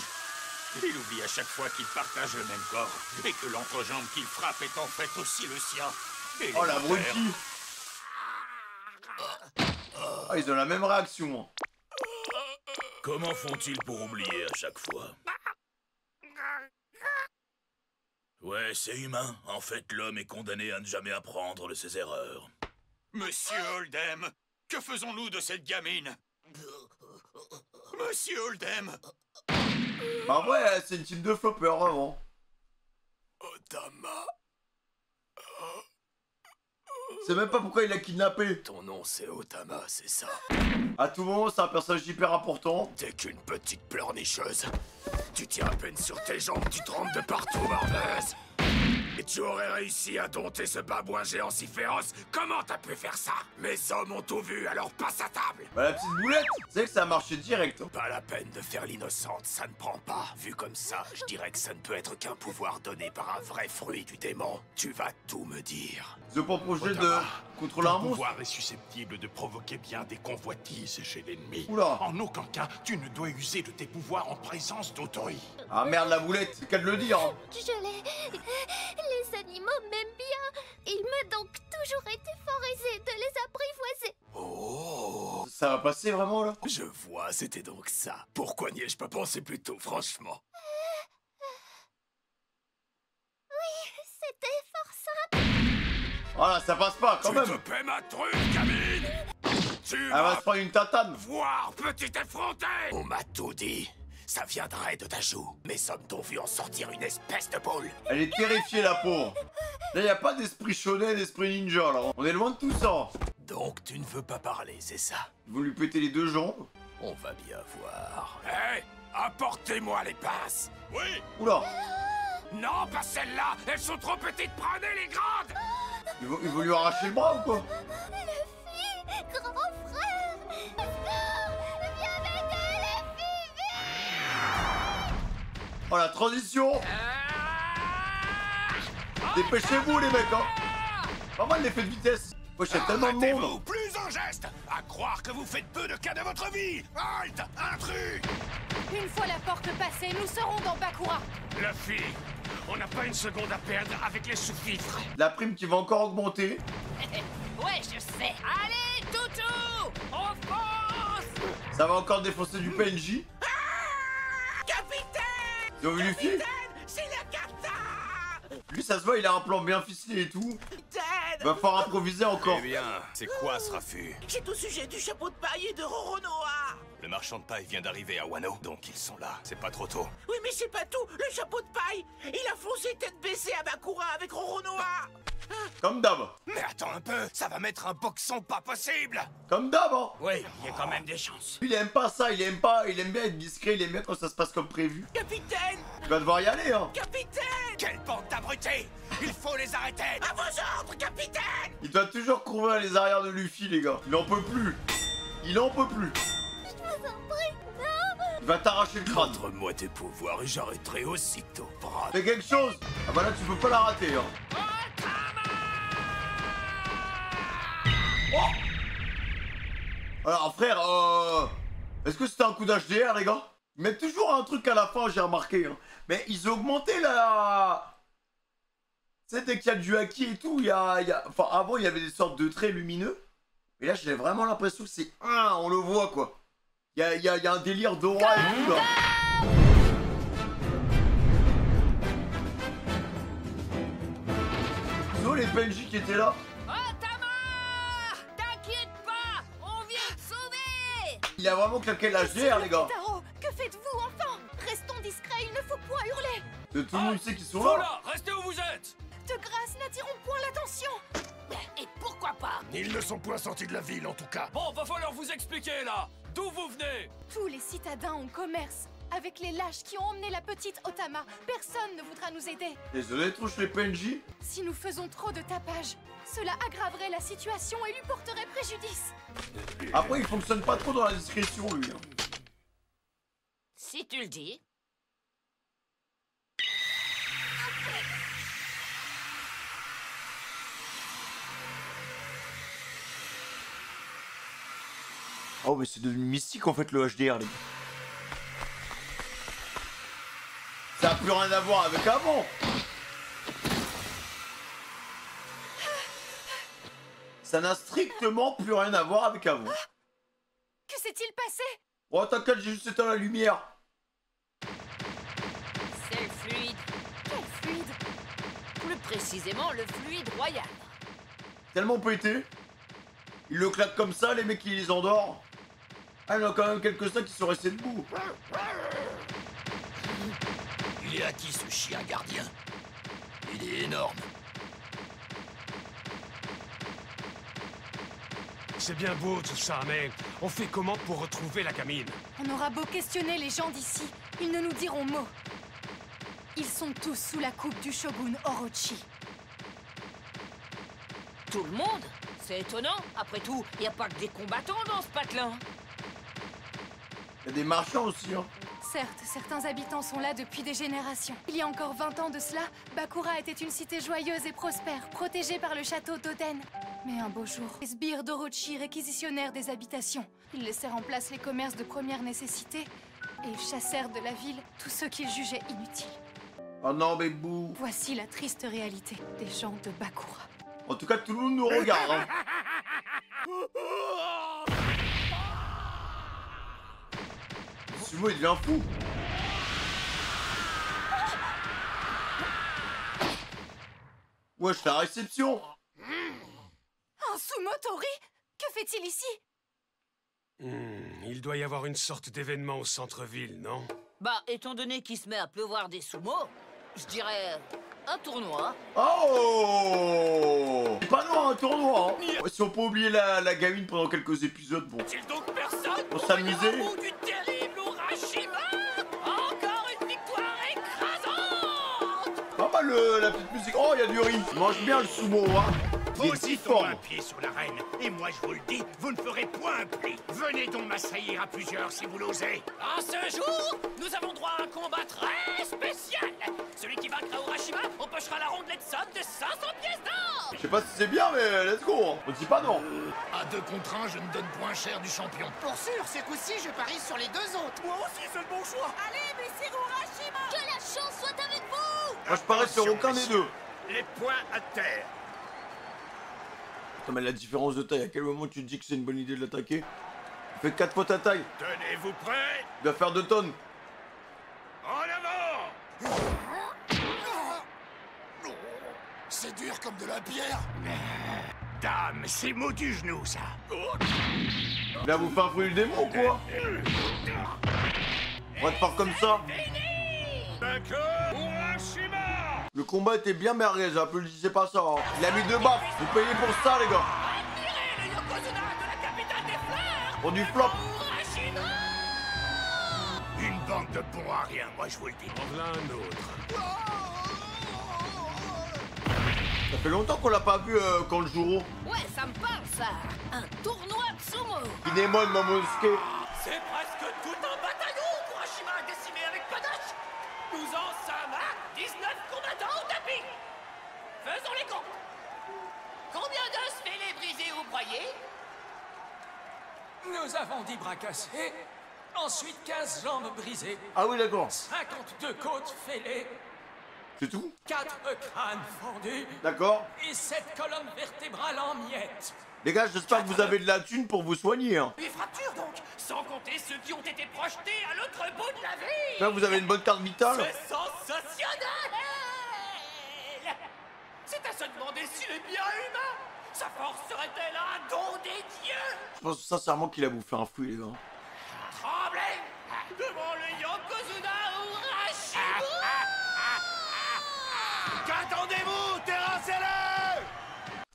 Il oublie à chaque fois qu'il partage le même corps et que l'entrejambe qu'il frappe est en fait aussi le sien. Et Oh les la moteurs- broutille. Ah, ils ont la même réaction. Hein. Comment font-ils pour oublier à chaque fois? Ouais, c'est humain. En fait, l'homme est condamné à ne jamais apprendre de ses erreurs. Monsieur Oldham, que faisons-nous de cette gamine? Monsieur Oldham! Bah ouais, c'est une team de floppers, vraiment. Otama, C'est même pas pourquoi il l'a kidnappé. ton nom c'est Otama, c'est ça? À tout moment, c'est un personnage hyper important. T'es qu'une petite pleurnicheuse. Tu tiens à peine sur tes jambes, tu trembles de partout, mordeuse. Et tu aurais réussi à dompter ce babouin géant si féroce. Comment t'as pu faire ça? Mes hommes ont tout vu, alors passe à table. Bah la petite boulette, c'est que ça a marché direct. Hein. Pas la peine de faire l'innocente, ça ne prend pas. Vu comme ça, je dirais que ça ne peut être qu'un pouvoir donné par un vrai fruit du démon. Tu vas tout me dire. Ils ont pas projet de Otama, contrôler un ton monstre. pouvoir est susceptible de provoquer bien des convoitises chez l'ennemi. Oula. En aucun cas, tu ne dois user de tes pouvoirs en présence d'autrui. Ah merde, la boulette, c'est qu'à de le dire. Hein. Je l'ai. Les animaux m'aiment bien. Il m'a donc toujours été fort aisé de les apprivoiser. Oh, Ça va passer vraiment là? je vois, c'était donc ça. Pourquoi n'y ai-je pas pensé plus tôt, franchement? C'était fort simple. Voilà, ça passe pas quand Tu même. te paies ma truffe, gamine! Tu Elle va vas se prendre une tatane. voir, petit effronté! On m'a tout dit. Ça viendrait de ta joue. Mes hommes t'ont vu en sortir une espèce de boule. Elle est terrifiée, la pauvre. Là, y a pas d'esprit shonen, d'esprit ninja là. On est loin de tout ça. Donc tu ne veux pas parler, c'est ça? Ils vont lui péter les deux jambes. On va bien voir. Hé, apportez-moi les pinces. Oui. Oula. Non, pas celles-là. Elles sont trop petites. Prenez les grandes. Ils vont lui arracher le bras ou quoi? Le fils, grand frère. Oh la transition. Dépêchez-vous les mecs hein. Pas mal l'effet de vitesse. Moi j'ai tellement de monde. Plus un geste. À croire que vous faites peu de cas de votre vie. Halt, intrus. Une fois la porte passée, nous serons dans Bakura. La fille, on n'a pas une seconde à perdre avec les sous-fifres. La prime qui va encore augmenter. Ouais, je sais. Allez, toutou, on fonce. Ça va encore défoncer du PNJ. Capitaine. Ils ont vu Luffy? C'est le capitaine. Lui ça se voit, il a un plan bien ficelé et tout. Va falloir improviser encore. Eh bien, c'est quoi ce raffut? C'est au sujet du chapeau de paille et de Roronoa. Le marchand de paille vient d'arriver à Wano, donc ils sont là. C'est pas trop tôt. Oui, mais c'est pas tout. Le chapeau de paille, il a foncé tête baissée à Bakura avec Roronoa. Comme d'hab. Mais attends un peu, ça va mettre un boxon pas possible. Comme d'hab hein. Oui, il y a quand même des chances. Il aime pas ça, il aime bien être discret, il aime bien quand ça se passe comme prévu. Capitaine. Tu vas devoir y aller hein. Capitaine. Quelle bande d'abrutis. Il faut les arrêter. À vos ordres, capitaine. Il doit toujours couvrir les arrières de Luffy les gars. Il en peut plus. Il en peut plus. Il va t'arracher le crâne. Montre-moi tes pouvoirs et j'arrêterai aussitôt. Fais quelque chose. Ah bah là tu peux pas la rater hein. Oh. Alors frère, est-ce que c'était un coup d'HDR les gars? Ils mettent toujours un truc à la fin, j'ai remarqué hein. Mais ils ont augmenté la... Tu sais, dès qu'il y a du haki et tout, Enfin, avant, il y avait des sortes de traits lumineux. Mais là, j'ai vraiment l'impression que c'est... on le voit, quoi. Il y a un délire d'aura et tout, là. Ils ont les PNJ qui étaient là. Otama! T'inquiète pas, on vient te sauver! Il a vraiment claqué l'HDR, les gars. Kitaro, que faites-vous enfin? Restons discrets, il ne faut point hurler. Tout le monde sait qu'ils sont Vous là. là, restez où vous êtes. De grâce, n'attirons point l'attention. Et pourquoi pas? Ils ne sont point sortis de la ville en tout cas. Bon, va falloir vous expliquer là. D'où vous venez? Tous les citadins ont commerce. Avec les lâches qui ont emmené la petite Otama, personne ne voudra nous aider. Désolé, touche les PNJ. Si nous faisons trop de tapage, cela aggraverait la situation et lui porterait préjudice. Après, il fonctionne pas trop dans la discrétion, lui. Hein. Si tu le dis. Oh, mais c'est devenu mystique, en fait, le HDR, les gars. Ça n'a plus rien à voir avec avant. Ça n'a strictement plus rien à voir avec avant. Que s'est-il passé? Oh, t'inquiète, j'ai juste éteint la lumière. C'est le fluide. Quel fluide? Plus précisément, le fluide royal. Tellement pété. Il le claque comme ça, les mecs, ils les endort. Ah, il y en a quand même quelques-uns qui sont restés debout. Il est à qui ce chien gardien? Il est énorme. C'est bien beau tout ça, mais on fait comment pour retrouver la gamine? On aura beau questionner les gens d'ici, ils ne nous diront mot. Ils sont tous sous la coupe du shogun Orochi. Tout le monde? C'est étonnant. Après tout, il n'y a pas que des combattants dans ce patelin. Il y a des marchands aussi, hein. Certes, certains habitants sont là depuis des générations. Il y a encore 20 ans de cela, Bakura était une cité joyeuse et prospère, protégée par le château d'Oden. Mais un beau jour, les sbires d'Orochi réquisitionnèrent des habitations. Ils laissèrent en place les commerces de première nécessité et chassèrent de la ville tous ceux qu'ils jugeaient inutiles. Oh non, mais bouh. Voici la triste réalité des gens de Bakura. En tout cas, tout le monde nous regarde, hein. Sumo, il devient fou. Wesh, la réception. Un Sumotori? Que fait-il ici? Il doit y avoir une sorte d'événement au centre-ville, non? Bah, étant donné qu'il se met à pleuvoir des sumo, je dirais un tournoi. Oh! C'est pas loin, un tournoi, hein. Si on peut oublier la gamine pendant quelques épisodes, bon. Est-il donc personne Pour s'amuser. au bout du terrible Urashima? Encore une victoire écrasante! Pas mal la petite musique. Oh, il y a du riz. Il mange bien le sumo, hein. Il est Posez donc difforme. un pied sur l'arène, et moi je vous le dis, vous ne ferez point un pli. Venez donc m'assaillir à plusieurs si vous l'osez. En ce jour, nous avons droit à un combat très spécial. Celui qui vaincra Urashima empochera la rondelette somme de 500 pièces d'or. Je sais pas si c'est bien, mais let's go. On dit pas non. À 2 contre 1, je ne donne point cher du champion. Pour sûr, ces coup-ci, je parie sur les 2 autres. Moi aussi, c'est le bon choix. Allez, Messire Urashima! Que la chance soit avec vous! Moi, je parie sur aucun des deux. Les poings à terre. Attends, mais la différence de taille, à quel moment tu te dis que c'est une bonne idée de l'attaquer? Fais 4 fois ta taille. Tenez-vous prêts. Il doit faire 2 tonnes. En avant. C'est dur comme de la bière. Dame, c'est mot du genou, ça. Il a vous fait un fruit du démon ou quoi? On va te faire comme ça. Vainqueur, Urashima. Le combat était bien merguez, applaudissez pas ça. Hein. Il a mis 2 baffes. Vous payez pour ça, les gars. Admirez le Yokozuna de la capitale des fleurs. Pour du flop. Urashima. Une bande de bons à rien, moi je vous le dis. Voilà un autre. Ça fait longtemps qu'on l'a pas vu quand le jour. Ouais, ça me parle, ça. Un tournoi de sumo. Kinemon, Momosuke. C'est presque tout un bataillon qu'Urashima a décimé avec panache. Nous en sommes à 19 combattants au tapis. Faisons les comptes. Combien d'os fêlés brisés ou broyés? Nous avons 10 bras cassés, ensuite 15 jambes brisées, Ah oui, d'accord. 52 côtes fêlées, C'est tout? 4 crânes fendus D'accord. et 7 colonnes vertébrales en miettes. Les gars, j'espère que vous avez de la thune pour vous soigner. Hein. 8 fractures donc, sans compter ceux qui ont été projetés à l'autre bout de la ville. Là, vous avez une bonne carte vitale. C'est sensationnel. C'est à se demander s'il est bien humain. Sa force serait-elle un don des dieux? Je pense sincèrement qu'il a bouffé un fruit, les gars. Tremblez devant le Yokozuna Urashima. Qu'attendez-vous, terrassez-le.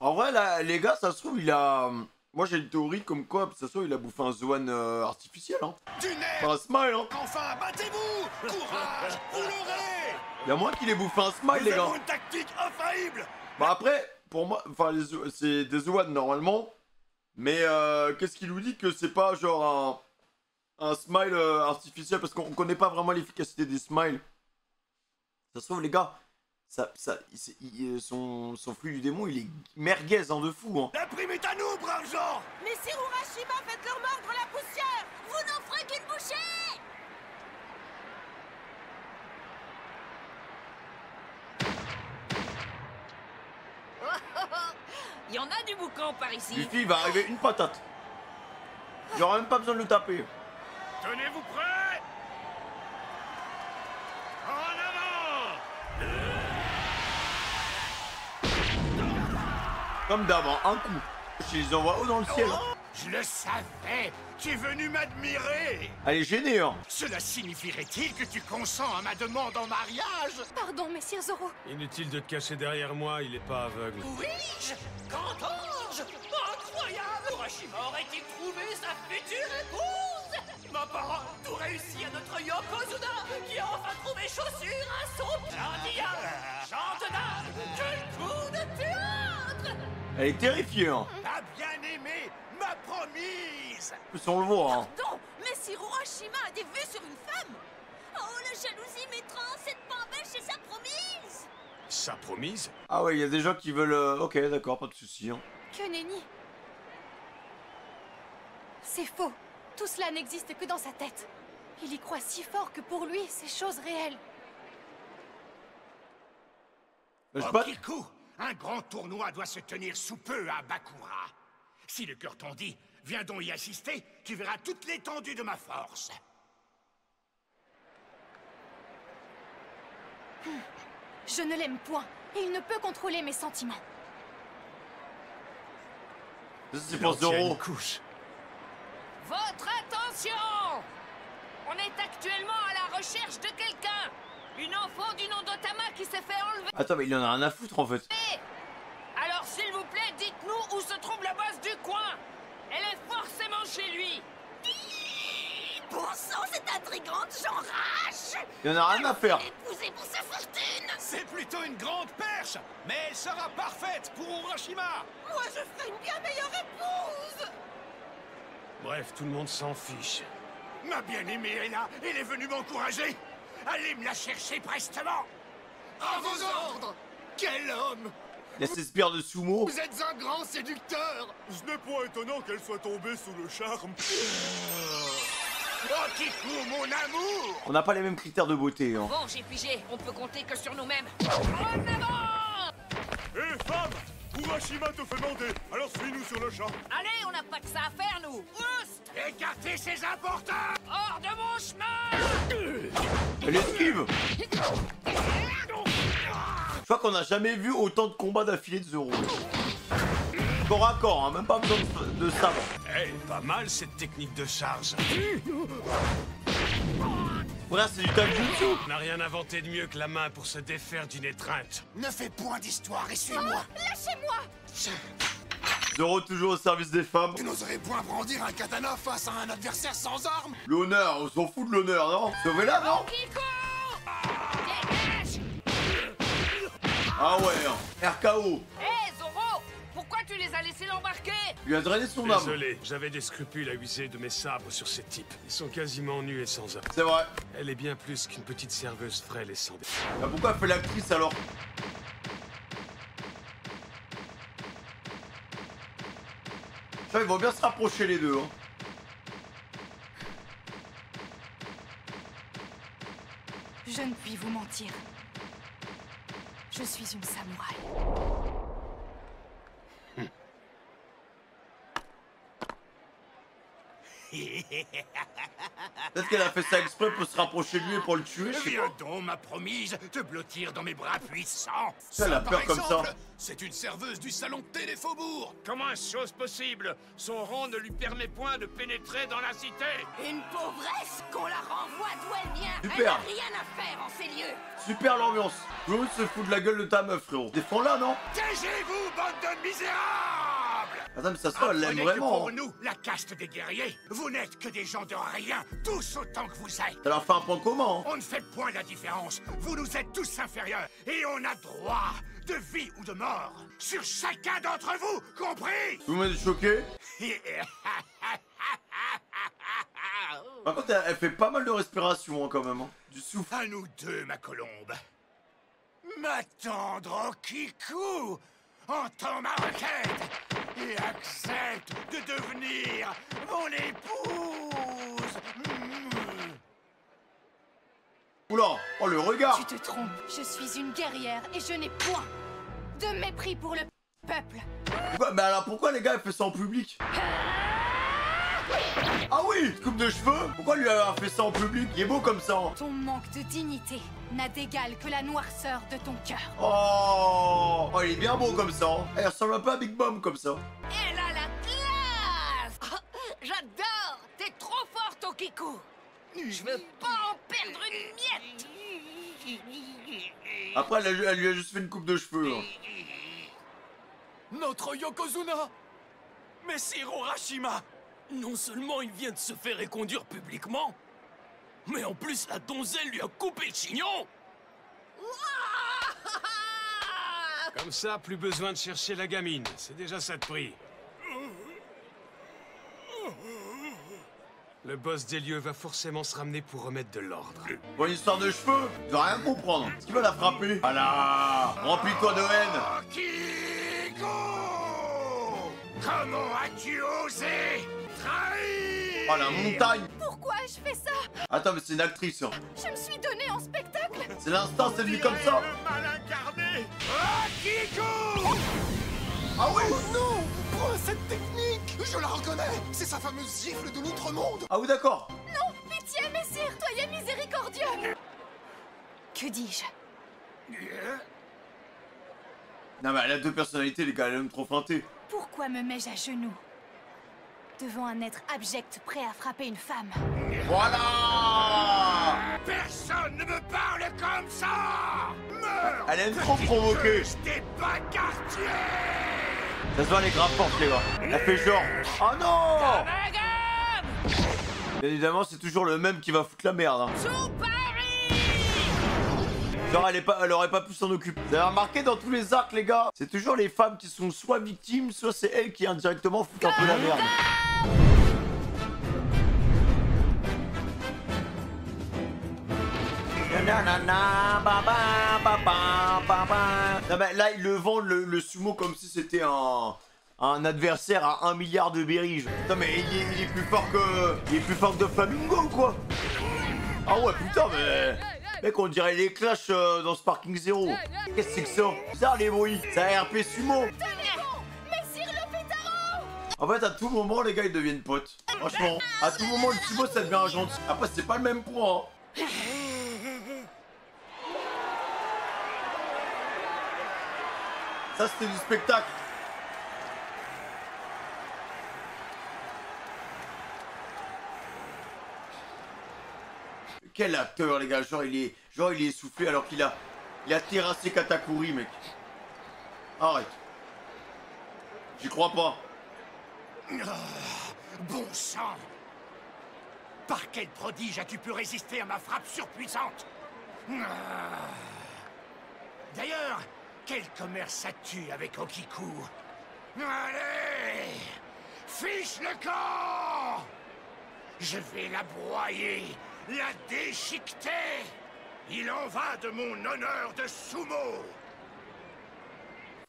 En vrai, là, les gars, ça se trouve, il a... Moi, j'ai une théorie comme quoi, ça se trouve, il a bouffé un Zoan artificiel, hein. Du nerf. Pas un smile, hein. Enfin, battez-vous. Courage, vous l'aurez. Il y a moins qu'il ait bouffé un smile, les Nous gars. avons une tactique infaillible. Bah après, pour moi, enfin, c'est des Zoan normalement. Mais qu'est-ce qui nous dit que c'est pas genre un smile artificiel? Parce qu'on connaît pas vraiment l'efficacité des smiles. Ça se trouve, les gars, son flux du démon, il est merguez en de fou, hein. La prime est à nous, braves gens. Messire Urashima, faites-leur mordre la poussière! Vous n'en ferez qu'une bouchée! Il y en a du boucan par ici. Luffy, il va arriver une patate. Il aura même pas besoin de le taper. Tenez-vous prêts. En avant. Comme d'avant, un coup. Je les envoie haut dans le ciel. Oh, je le savais. Tu es venu m'admirer. Elle est gênée, hein. Cela signifierait-il que tu consens à ma demande en mariage? Pardon, Messire Zoro. Inutile de te cacher derrière moi, il est pas aveugle. Oui-je? Qu'entends-je? Incroyable! Urashima aurait-il trouvé sa future épouse? Ma parole, tout réussi à notre Yokozuna, qui a enfin trouvé chaussure à son Jandia! Chante d'âme! Quel coup de théâtre! Elle est terrifiée, hein. Ma bien-aimée m'a promise. Plus on le voit, hein. Non! Messire Urashima a des vues sur une femme! Oh, la jalousie m'étreint! Cette belle chez sa promise! Sa promise? Ah ouais, il y a des gens qui veulent... Ok, d'accord, pas de soucis. Hein. Que nenni. C'est faux. Tout cela n'existe que dans sa tête. Il y croit si fort que pour lui, c'est chose réelle. Je sais Oh, pas... Kiku, un grand tournoi doit se tenir sous peu à Bakura. Si le cœur t'en dit, viens donc y assister, tu verras toute l'étendue de ma force. Je ne l'aime point, et il ne peut contrôler mes sentiments. C'est pour Zoro. Couche. Votre attention! On est actuellement à la recherche de quelqu'un. Une enfant du nom d'Otama qui s'est fait enlever. Attends, mais il en a rien à foutre, en fait. Alors s'il vous plaît, dites-nous où se trouve la base du coin. Elle est forcément chez lui. Bon sang, cette intrigante, j'enrache! Il en a rien à faire. Épousé pour sa fortune! C'est plutôt plutôt une grande perche, mais elle sera parfaite pour Urashima. Moi, je ferai une bien meilleure épouse. Bref, tout le monde s'en fiche. Ma bien-aimée est là, elle est venue m'encourager. Allez me la chercher prestement. À vos ordres. Quel homme! Il y a ses sbires de sumo. Vous êtes un grand séducteur. Ce n'est pas étonnant qu'elle soit tombée sous le charme. Oh, Kiku, mon amour! On n'a pas les mêmes critères de beauté, hein. Bon, j'ai pigé. On peut compter que sur nous-mêmes. En avant! Hé, femme! Urashima te fait mander, alors suis-nous sur le champ. Allez, on n'a pas que ça à faire, nous. Oust! Écartez ces importuns! Hors de mon chemin! Elle esquive. Je crois qu'on n'a jamais vu autant de combats d'affilée de Zoro. Corps à corps, hein, même pas besoin de sabre. Eh, pas mal cette technique de charge. Frère, c'est du taijutsu. On n'a rien inventé de mieux que la main pour se défaire d'une étreinte. Ne fais point d'histoire et suis-moi. Lâchez-moi! Zoro toujours au service des femmes. Tu n'oserais point brandir un katana face à un adversaire sans armes. L'honneur, on s'en fout de l'honneur, non? Sauvez-la, non? Kiku! Dégage! Ah ouais, hein. RKO. Hé, Zoro! Pourquoi tu les as laissés l'embarquer? Lui a drainé son âme. Désolé, j'avais des scrupules à user de mes sabres sur ces types. Ils sont quasiment nus et sans âme. C'est vrai. Elle est bien plus qu'une petite serveuse frêle et sans dé. Bah pourquoi elle fait l'actrice alors? Ça, ils vont bien se rapprocher les deux, hein. Je ne puis vous mentir. Je suis une samouraï. Peut-être qu'elle a fait ça exprès pour se rapprocher de lui et pour le tuer, je sais Viens pas. donc, ma promise, te blottir dans mes bras puissants. Elle a peur comme ça. C'est une serveuse du salon de thé des faubourgs. Comment est-ce chose possible? Son rang ne lui permet point de pénétrer dans la cité. Une pauvresse qu'on la renvoie d'où elle vient. Super. Elle n'a rien à faire en ces lieux. Super l'ambiance. Tout le monde se fout de la gueule de ta meuf, frérot. Défends-la, non? Taisez-vous, bande de misérables! Attends, mais ça se voit, elle l'aime Apprenez que vraiment. pour nous, la caste des guerriers, vous n'êtes que des gens de rien, tous autant que vous êtes. Ça leur fait un point commun, hein. On ne fait point la différence. Vous nous êtes tous inférieurs. Et on a droit de vie ou de mort sur chacun d'entre vous, compris? Tout le monde est choqué. Par contre, elle fait pas mal de respiration, hein, quand même, hein. Du souffle. À nous deux, ma colombe. Ma tendre Kiku, entends ma requête et accepte de devenir mon épouse. Oula, oh le regard. Tu te trompes. Je suis une guerrière et je n'ai point de mépris pour le peuple. Pourquoi, mais alors pourquoi les gars, elle fait ça en public? Ah oui, coupe de cheveux. Pourquoi lui avoir fait ça en public? Il est beau comme ça, hein. Ton manque de dignité n'a d'égal que la noirceur de ton cœur. Oh, oh, il est bien beau comme ça, hein. Il ressemble un peu à Big Bomb comme ça. Elle a la classe. J'adore. T'es trop forte, Okiku. Je veux pas en perdre une miette. Après, elle lui a juste fait une coupe de cheveux, hein. Notre Yokozuna! Messire Urashima! Non seulement il vient de se faire éconduire publiquement, mais en plus la donzelle lui a coupé le chignon! Comme ça, plus besoin de chercher la gamine. C'est déjà ça de prix. Le boss des lieux va forcément se ramener pour remettre de l'ordre. Pour une histoire de cheveux, il va rien comprendre. Est-ce qu'il va la frapper? Voilà. Remplis-toi de haine. Kiku! Comment as-tu osé trahir? Oh la montagne. Pourquoi ai-je fait ça? Attends, mais c'est une actrice, hein. Je me suis donnée en spectacle. C'est l'instinct, c'est lui comme ça. Le mal incarné! Ah, Kiku! Ah oui. Oh non! Point cette technique! Je la reconnais! C'est sa fameuse gifle de l'outre-monde! Ah oui, d'accord. Non, pitié, messire, soyez miséricordieux. Que dis-je? Non mais elle a deux personnalités, les gars, elle aime trop feinter. Pourquoi me mets-je à genoux devant un être abject prêt à frapper une femme? Voilà. Personne ne me parle comme ça! Meurs! Elle aime trop provoquer. Des bagartiers! Ça se voit, elle est grave forte, les gars. Elle fait genre. Oh non! Bien évidemment, c'est toujours le même qui va foutre la merde, hein. Genre elle aurait pas pu s'en occuper. Vous avez remarqué dans tous les arcs les gars, c'est toujours les femmes qui sont soit victimes, soit c'est elles qui indirectement foutent un peu la merde. Non, mais là ils le vendent le sumo comme si c'était un adversaire à 1 milliard de berries. Putain mais il est plus fort que Flamingo ou quoi? Ah ouais putain mais... Mec on dirait les Clash dans Sparking Zero. Qu'est-ce que c'est que ça? Bizarre les bruits. C'est un RP sumo. En fait à tout moment les gars ils deviennent potes. Franchement, à tout moment le sumo ça devient un gentil. Après c'est pas le même point hein. Ça c'était du spectacle. Quel acteur les gars, genre il est essoufflé alors qu'il a terrassé Katakuri mec. Arrête. J'y crois pas. Bon sang! Par quel prodige as-tu pu résister à ma frappe surpuissante? D'ailleurs, quel commerce as-tu avec Okiku? Allez! Fiche le camp! Je vais la broyer, la déchiqueter! Il en va de mon honneur de sumo!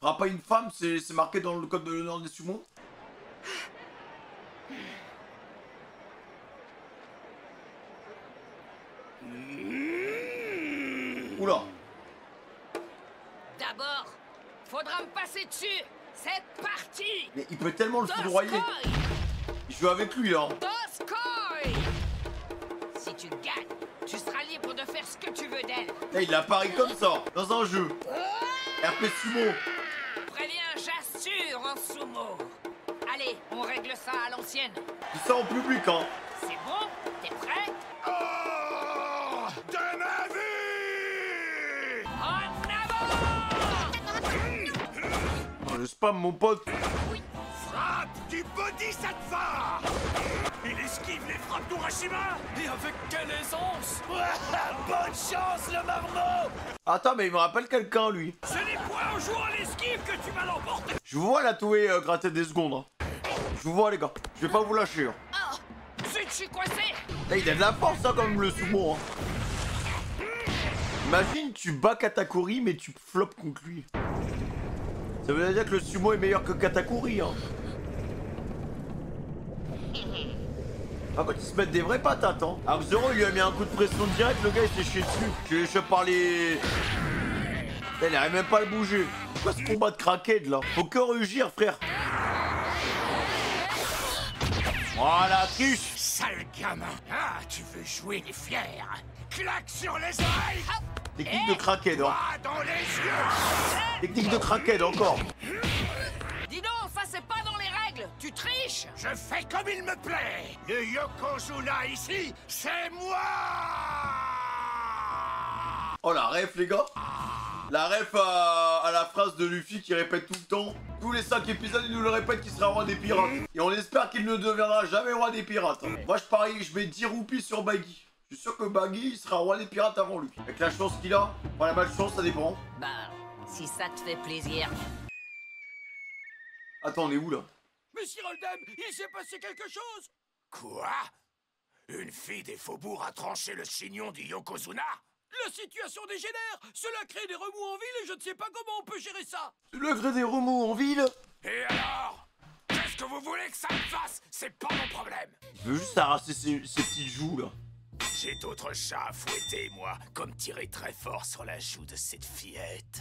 Fera pas une femme, c'est marqué dans le code de l'honneur des sumo? Oula! D'abord, faudra me passer dessus. C'est parti. Mais il peut tellement le foudroyer. Je joue avec lui là. Doskoi. Si tu gagnes, tu seras libre de faire ce que tu veux d'elle. Là, il apparaît comme ça, dans un jeu. RP sumo. Préviens, j'assure en sumo. Allez, on règle ça à l'ancienne. Tout ça en public hein. C'est bon? T'es prêt? Oh, de ma vie! En avant! Je spam mon pote. Frappe du Bodhisattva! Il esquive les frappes d'Urashima. Et avec quelle aisance! Bonne chance, le marmot! Attends, mais il me rappelle quelqu'un lui. Ce n'est point en jouant à l'esquive que tu vas l'emporter! Je vous vois la touer gratter des secondes. Hein. Je vous vois les gars. Je vais pas vous lâcher. Hein. Oh! Zut, je suis coincé! Là, il a de la force hein, comme le sumo. Hein. Imagine, tu bats Katakuri mais tu flops contre lui. Ça veut dire que le sumo est meilleur que Katakuri. Hein. Par contre, ils se mettent des vraies patates. Hein. Alors Zoro, il lui a mis un coup de pression direct, le gars il s'est chié dessus. Je lui chope par les... Il arrive même pas à le bouger. Pourquoi ce combat de crackhead là? Faut que rugir, frère. Voilà, triche. Sale gamin! Ah, tu veux jouer les fiers? Claque sur les oreilles! Technique de crackhead, hein. Dans les yeux! Technique de crackhead, encore. Dis donc, ça c'est pas dans les règles! Tu triches! Je fais comme il me plaît! Le Yokozuna ici, c'est moi! Oh la ref, les gars. La ref à la phrase de Luffy qui répète tout le temps. Tous les 5 épisodes, il nous le répète qu'il sera roi des pirates. Et on espère qu'il ne deviendra jamais roi des pirates. Moi, je parie, je mets 10 roupies sur Baggy. Je suis sûr que Baggy, il sera roi des pirates avant lui. Avec la chance qu'il a, enfin la malchance, ça dépend. Bah, si ça te fait plaisir. Attends, on est où là? Monsieur Oldham, il s'est passé quelque chose! Quoi? Une fille des faubourgs a tranché le chignon du Yokozuna? La situation dégénère! Cela crée des remous en ville et je ne sais pas comment on peut gérer ça! Cela crée des remous en ville? Et alors? Qu'est-ce que vous voulez que ça me fasse? C'est pas mon problème! Il veut juste arracher ses petites joues là. J'ai d'autres chats à fouetter, moi, comme tirer très fort sur la joue de cette fillette.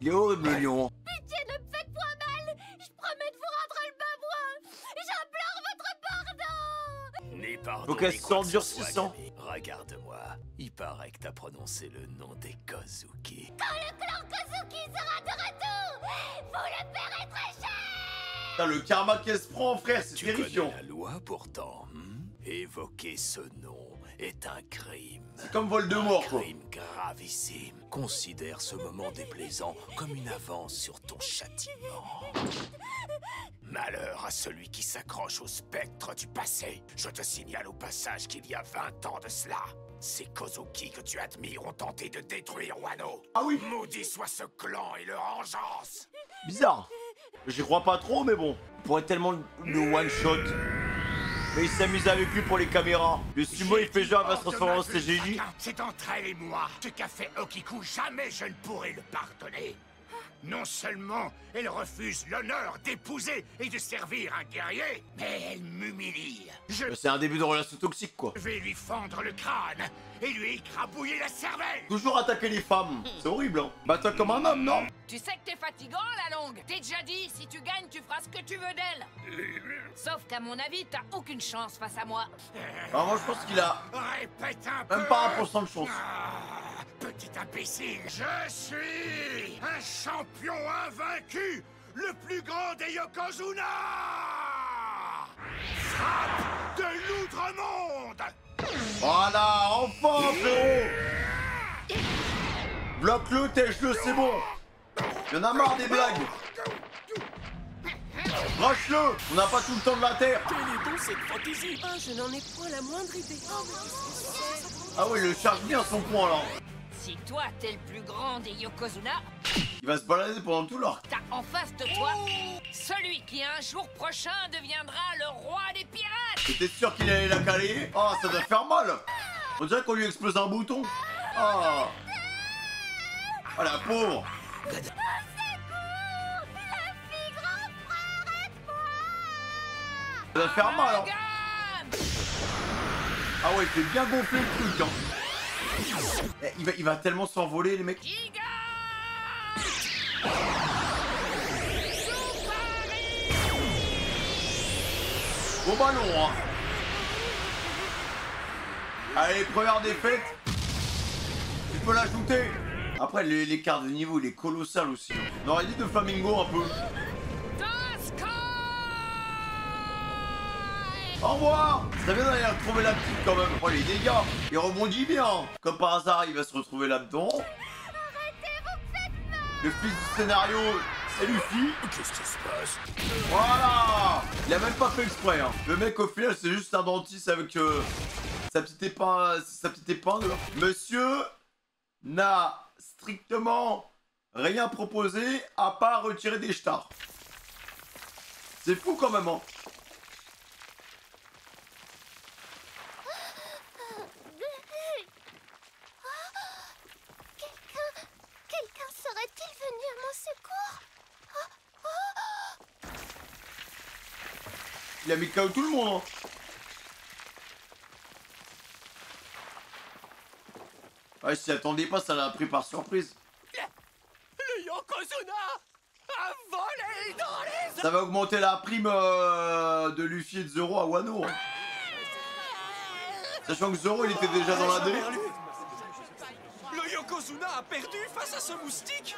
Il est horrible le lion. Pitié, ne me faites point mal. Je promets de vous rendre le babouin. J'implore votre pardon. Ni pardon, Donc elle ni quoi que ce s'endurcissant. soit, Camille. Regarde-moi, il paraît que t'as prononcé le nom des Kozuki. Quand le clan Kozuki sera de retour, vous le paierez très cher. Putain, le karma qu'elle se prend, frère, c'est Tu terrifiant. connais la loi pourtant. Évoquer ce nom est un crime. C'est comme Voldemort, quoi. Un crime gravissime. Considère ce moment déplaisant comme une avance sur ton châtiment. Malheur à celui qui s'accroche au spectre du passé. Je te signale au passage qu'il y a 20 ans de cela, ces Kozuki que tu admires ont tenté de détruire Wano. Ah oui. Maudit soit ce clan et leur engeance. Bizarre. J'y crois pas trop, mais bon. On pourrait tellement le one-shot. Mais il s'amuse avec lui pour les caméras. Le sumo, il fait genre, il va se transformer en CGI. C'est entre elle et moi. Ce qu'a fait Okiku, jamais je ne pourrai le pardonner. Non seulement elle refuse l'honneur d'épouser et de servir un guerrier, mais elle m'humilie. C'est un début de relation toxique, quoi. Je vais lui fendre le crâne et lui écrabouiller la cervelle. Toujours attaquer les femmes. C'est horrible, hein. Bah toi comme un homme, non? Tu sais que t'es fatigant, la longue. T'es déjà dit, si tu gagnes, tu feras ce que tu veux d'elle. Sauf qu'à mon avis, t'as aucune chance face à moi. Alors moi, je pense qu'il a Répète un peu. même pas 1% de chance. Petit imbécile, je suis un champion invaincu, le plus grand des Yokozuna. Frappe de l'outre-monde. Voilà, enfin, frérot. Bloque-le, tèche-le, c'est bon. Y'en a marre des blagues. Broche-le. On n'a pas tout le temps de la terre. Quelle est donc cette fantaisie? Ah, je n'en ai point la moindre idée. Ah oui, le charge bien son point, là. Si toi, t'es le plus grand des Yokozuna, Il va se balader pendant tout l'art. t'as en face de toi celui qui un jour prochain deviendra le roi des pirates. J'étais sûr qu'il allait la caler. Ah, ça doit faire mal. On dirait qu'on lui explose un bouton. Ah. Ah, la pauvre. Ça doit faire mal, hein. Ah ouais, il fait bien gonfler le truc, hein. Eh, il va tellement s'envoler, les mecs. Bon ballon, hein. Allez, première défaite. Tu peux l'ajouter. Après, l'écart de niveau, il est colossal aussi. On aurait dit de Flamingo un peu. Au revoir. Ça vient d'aller retrouver la petite quand même. Oh les dégâts. Il rebondit bien. Comme par hasard, il va se retrouver là-dedans. Le fils du scénario, c'est Luffy. Qu'est-ce qui se passe? Voilà. Il a même pas fait exprès, hein. Le mec au final c'est juste un dentiste avec sa petite épingle. Monsieur n'a strictement rien proposé à part retirer des stars. C'est fou quand même, hein. Quelqu'un serait-il venu à mon secours? Il a mis KO tout le monde, hein. Ouais, s'y attendait pas, ça l'a pris par surprise. Le Yokozuna a volé dans les... Ça va augmenter la prime de Luffy et de Zoro à Wano, hein. Sachant que Zoro, il était déjà dans la D. Le Yokozuna a perdu face à ce moustique.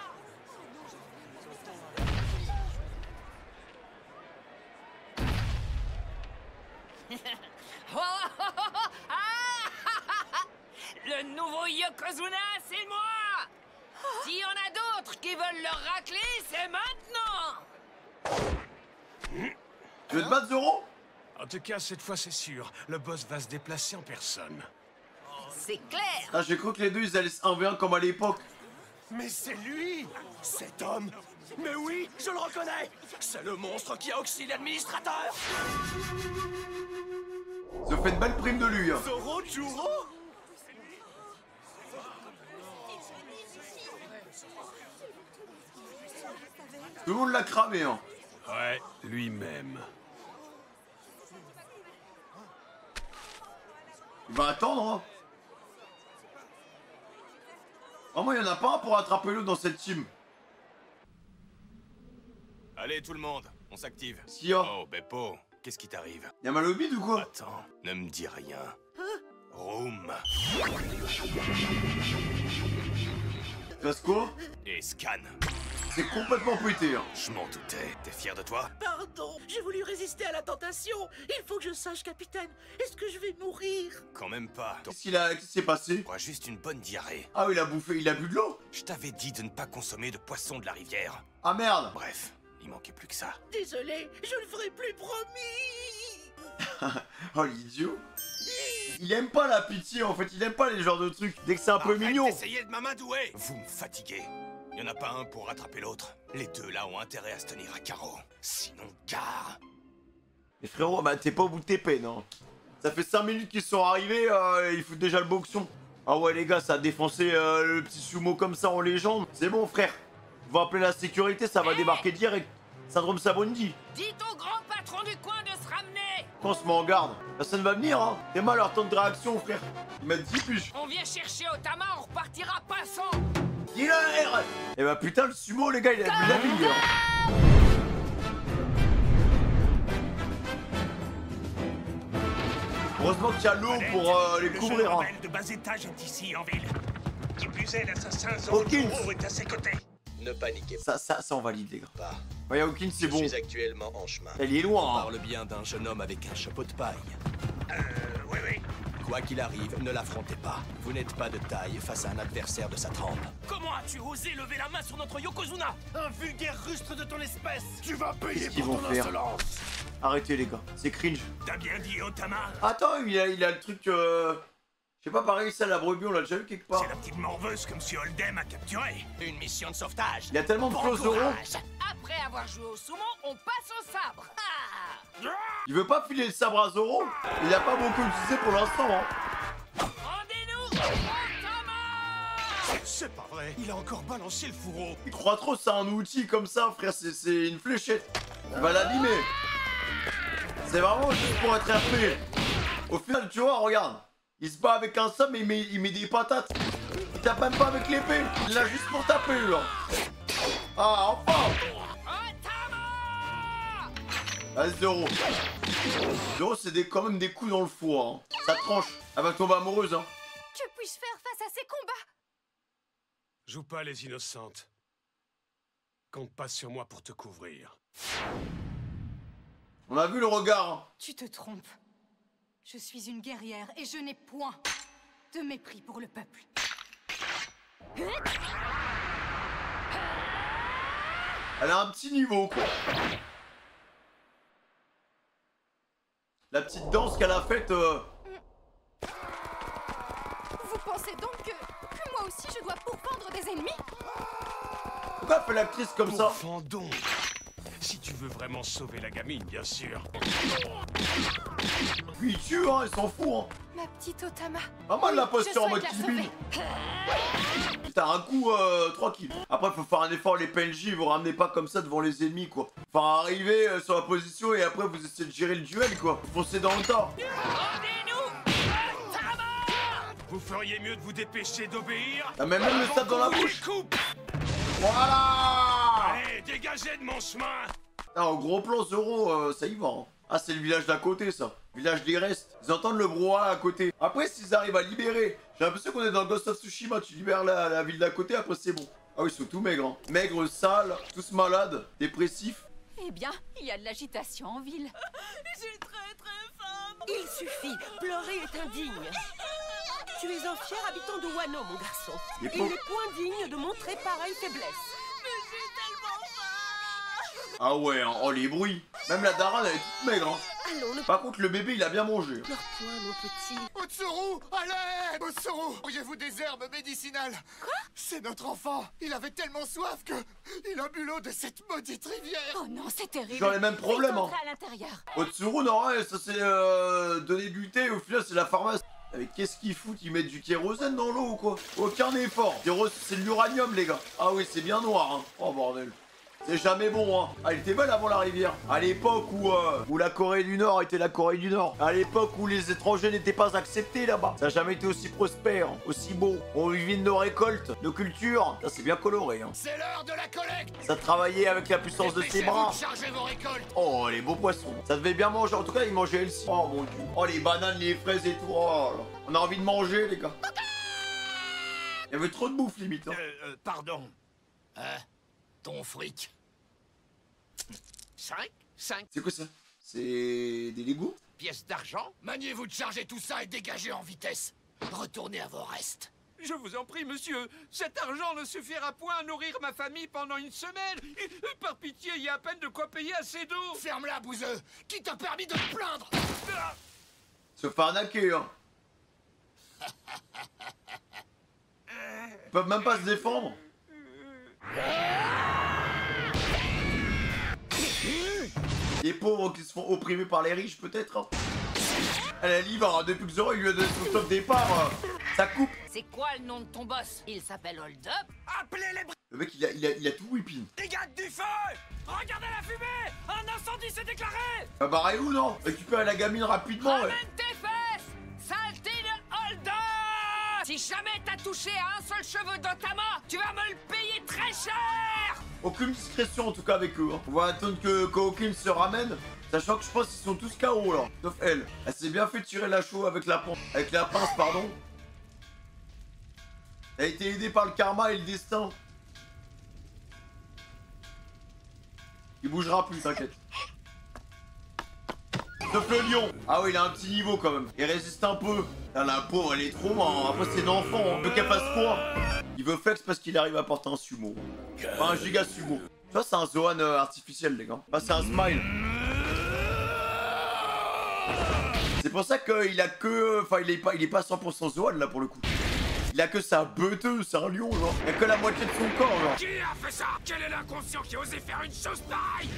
Le nouveau Yokozuna, c'est moi. S'il y en a d'autres qui veulent leur racler, c'est maintenant. Tu veux te battre, Zoro? En tout cas, cette fois, c'est sûr. Le boss va se déplacer en personne. C'est clair. Ah, j'ai cru que les deux, ils allaient se 1v1 comme à l'époque. Mais c'est lui, cet homme. Mais oui, je le reconnais. C'est le monstre qui a oxydé l'administrateur. Ça fait une belle prime de lui, hein. Zoro Juro. Tout le monde l'a cramé, hein. Ouais, lui-même. Il va attendre, hein. Vraiment, il y en a pas un pour attraper l'autre dans cette team. Allez, tout le monde, on s'active. S'il y a. Oh, Beppo, qu'est-ce qui t'arrive? Y'a mal au bide ou quoi? Attends, ne me dis rien. Room. Passe quoi? Et scan. C'est complètement pété. Hein. Je m'en doutais. T'es fier de toi? Pardon, j'ai voulu résister à la tentation. Il faut que je sache, capitaine. Est-ce que je vais mourir? Quand même pas. Qu'est-ce qui s'est passé? T'auras juste une bonne diarrhée. Ah, il a bouffé, il a bu de l'eau? Je t'avais dit de ne pas consommer de poissons de la rivière. Ah merde. Bref, il manquait plus que ça. Désolé, je le ferai plus, promis. Oh l'idiot. Il aime pas la pitié en fait, il aime pas les genres de trucs. Dès que c'est un peu mignon. Essayez de m'amadouer. Vous me fatiguez. Y en a pas un pour rattraper l'autre. Les deux là ont intérêt à se tenir à carreau. Sinon, gare. Mais frérot, bah t'es pas au bout de tes peines, hein. Ça fait 5 minutes qu'ils sont arrivés, ils foutent déjà le boxon. Ah ouais les gars, ça a défoncé le petit sumo comme ça en légende. C'est bon frère. On va appeler la sécurité, ça va débarquer direct. Syndrome Sabondi. Dites au grand patron du coin de se ramener. On se met en garde. Personne va venir, hein. T'es mal leur temps de réaction, frère. Ils mettent 10 puces. On vient chercher Otama, on repartira pas sans. Il a l'air. Eh bah putain, le sumo, les gars, il a bu la vie, hein. Heureusement qu'il y a l'eau pour les couvrir, hein. Le jeune de bas étage est ici, en ville. Qui plus est, l'assassin Hawkins Zoro est à ses côtés. Ne paniquez Ça on valide, les gars. pas. Ouais, Hawkins, c'est bon. Je suis actuellement en chemin. Elle est loin, On hein. parle bien d'un jeune homme avec un chapeau de paille. Oui, oui. Quoi qu'il arrive, ne l'affrontez pas. Vous n'êtes pas de taille face à un adversaire de sa trempe. Comment as-tu osé lever la main sur notre Yokozuna? Un vulgaire rustre de ton espèce. Tu vas payer Qu'est-ce qu'ils pour vont ton faire? insolence. Arrêtez, les gars. C'est cringe. T'as bien dit, Otama? Attends, il a le truc... Je sais pas, pareil, ça, la brebis, on l'a déjà vu quelque part. C'est la petite morveuse que Monsieur Holdem a capturée. Une mission de sauvetage. Il y a tellement de Bon choses Zoro. courage. Après avoir joué au sumo, on passe au sabre. Ah. Il veut pas filer le sabre à Zoro. Il a pas beaucoup utilisé pour l'instant, hein. Rendez-nous Otama. C'est pas vrai. Il a encore balancé le fourreau. Il croit trop c'est un outil comme ça, frère. C'est une fléchette. Il va l'abîmer. C'est vraiment juste pour être RP. Au final, tu vois, regarde. Il se bat avec un sabre, mais il met des patates. Il tape même pas avec l'épée. Il l'a juste pour taper, là. Ah, enfin. Vas-y, Zoro. Zoro, c'est quand même des coups dans le four, hein. Ça tranche. Elle va tomber amoureuse, hein. Que puis-je faire face à ces combats? Joue pas les innocentes. Compte pas sur moi pour te couvrir. On a vu le regard, hein. Tu te trompes. Je suis une guerrière et je n'ai point de mépris pour le peuple. Elle a un petit niveau, quoi. La petite danse qu'elle a faite... Vous pensez donc que moi aussi je dois pourfendre des ennemis? Pourquoi elle fait l'actrice comme ça? Pourfendons. Si tu veux vraiment sauver la gamine, bien sûr. Lui il tue, hein, il s'en fout, hein. Ma petite Otama. Pas mal la Je posture en souhaite mode la Kill Bill. sauver. Putain, un coup tranquille. Après, faut faire un effort, les PNJ, vous ramenez pas comme ça devant les ennemis, quoi. Enfin, arriver sur la position et après, vous essayez de gérer le duel, quoi. Vous foncez dans le tas. Vous feriez mieux de vous dépêcher d'obéir. Ah, mais même le sabre dans la bouche. Voilà. Allez, dégagez de mon chemin. Ah, au gros plan, Zoro, ça y va, hein. Ah, c'est le village d'à côté, ça. Village des restes. Ils entendent le brouhaha à côté. Après, s'ils arrivent à libérer... J'ai l'impression qu'on est dans Ghost of Tsushima. Tu libères la ville d'à côté, après c'est bon. Ah oui, ils sont tous maigres, hein. Maigres, sales, tous malades, dépressifs. Eh bien, il y a de l'agitation en ville. J'ai très faim. Il suffit, pleurer est indigne. Tu es un fier habitant de Wano, mon garçon. Il est Il n'est point digne de montrer pareille faiblesse. Mais j'ai tellement faim. Ah ouais, hein. Oh les bruits. Même la daronne, elle est toute maigre, hein. Allons, ne Par contre, le bébé, il a bien mangé. pleure point, mon petit. Otsuru, à l'aide! Otsuru, auriez-vous des herbes médicinales? Quoi? C'est notre enfant. Il avait tellement soif que il a bu l'eau de cette maudite rivière. Oh non, c'est terrible. Genre les mêmes problèmes, hein. Entrez à l'intérieur. Otsuru, non, ouais, ça c'est donner du thé, au final c'est la pharmacie. Mais qu'est-ce qu'ils foutent? Ils mettent du kérosène dans l'eau ou quoi? Aucun effort. C'est de l'uranium, les gars. Ah oui, c'est bien noir, hein. Oh bordel. C'est jamais bon, hein. Ah, elle était belle avant la rivière. À l'époque où la Corée du Nord était la Corée du Nord. À l'époque où les étrangers n'étaient pas acceptés là-bas. Ça n'a jamais été aussi prospère, aussi beau. On vivait de nos récoltes, nos cultures. Ça, c'est bien coloré, hein. C'est l'heure de la collecte. Ça travaillait avec la puissance de ses bras. Chargez vos récoltes. Oh, les beaux poissons. Ça devait bien manger. En tout cas, ils mangeaient healthy. Oh mon dieu. Oh, les bananes, les fraises et tout. Oh là. On a envie de manger, les gars. Il y avait trop de bouffe, limite. Hein. Pardon. ton fric. 5 C'est quoi ça? C'est des Legos? pièces d'argent. Maniez-vous de charger tout ça et dégagez en vitesse. Retournez à vos restes. Je vous en prie, monsieur, cet argent ne suffira point à nourrir ma famille pendant une semaine. Par pitié, il y a à peine de quoi payer assez d'eau. Ferme-la, bouseux. Qui t'a permis de te plaindre? Se faire arnaquer, hein. Ils peuvent même pas se défendre. Les pauvres qui se font opprimer par les riches, peut-être. Hein. À la livre, depuis que Zoro il lui a donné son top départ, ça coupe. C'est quoi le nom de ton boss? Il s'appelle Hold Up? Appelez les Le mec, il a tout whipping. brigades du feu. Regardez la fumée. Un incendie s'est déclaré. Bah barrez-vous, non? Récupérez la gamine rapidement. Ouais. Ramène tes fesses! Saleté de Hold Up! Si jamais t'as touché à un seul cheveu d'Otama, tu vas me le payer très cher! Aucune discrétion en tout cas avec eux. Hein. On va attendre que Hawkins se ramène. Sachant que je pense qu'ils sont tous KO là. Sauf elle. Elle s'est bien fait tirer la chaux avec la pince, pardon. Elle a été aidée par le karma et le destin. Il bougera plus, t'inquiète. Sauf le lion. Ah oui, il a un petit niveau quand même. Il résiste un peu. Ah, la pauvre, elle est trop marrant. Après, c'est un enfant. On veut qu'elle fasse quoi? Il veut flex parce qu'il arrive à porter un sumo. Enfin, un giga sumo. Tu vois, c'est un Zoan artificiel, les gars. Enfin, c'est un smile. C'est pour ça qu'il a que... Enfin, il est pas 100% Zoan, là, pour le coup. Il a que sa beuteuse, c'est un lion, genre. Il a que la moitié de son corps, genre. Qui a fait ça? Quel est l'inconscient qui a osé faire une chose pareille?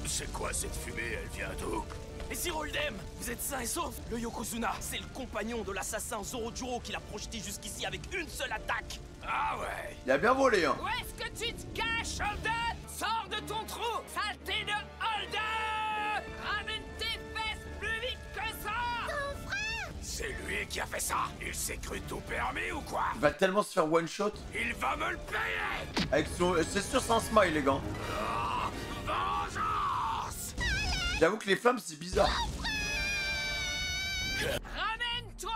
C'est quoi cette fumée? Elle vient d'où? Et si Roldem, vous êtes sain et sauf? Le Yokozuna, c'est le compagnon de l'assassin Zorojuro qui l'a projeté jusqu'ici avec une seule attaque. Ah ouais. Il a bien volé, hein. Où est-ce que tu te caches, Hold Up? Sors de ton trou, saleté de Hold Up! Ramène tes fesses plus vite que ça! Ton frère! C'est lui qui a fait ça. Il s'est cru tout permis ou quoi? Il va tellement se faire one shot. Il va me le payer. Avec son... C'est sûr, c'est un smile, les gars. Vengeance! J'avoue que les flammes, c'est bizarre. Ramène-toi!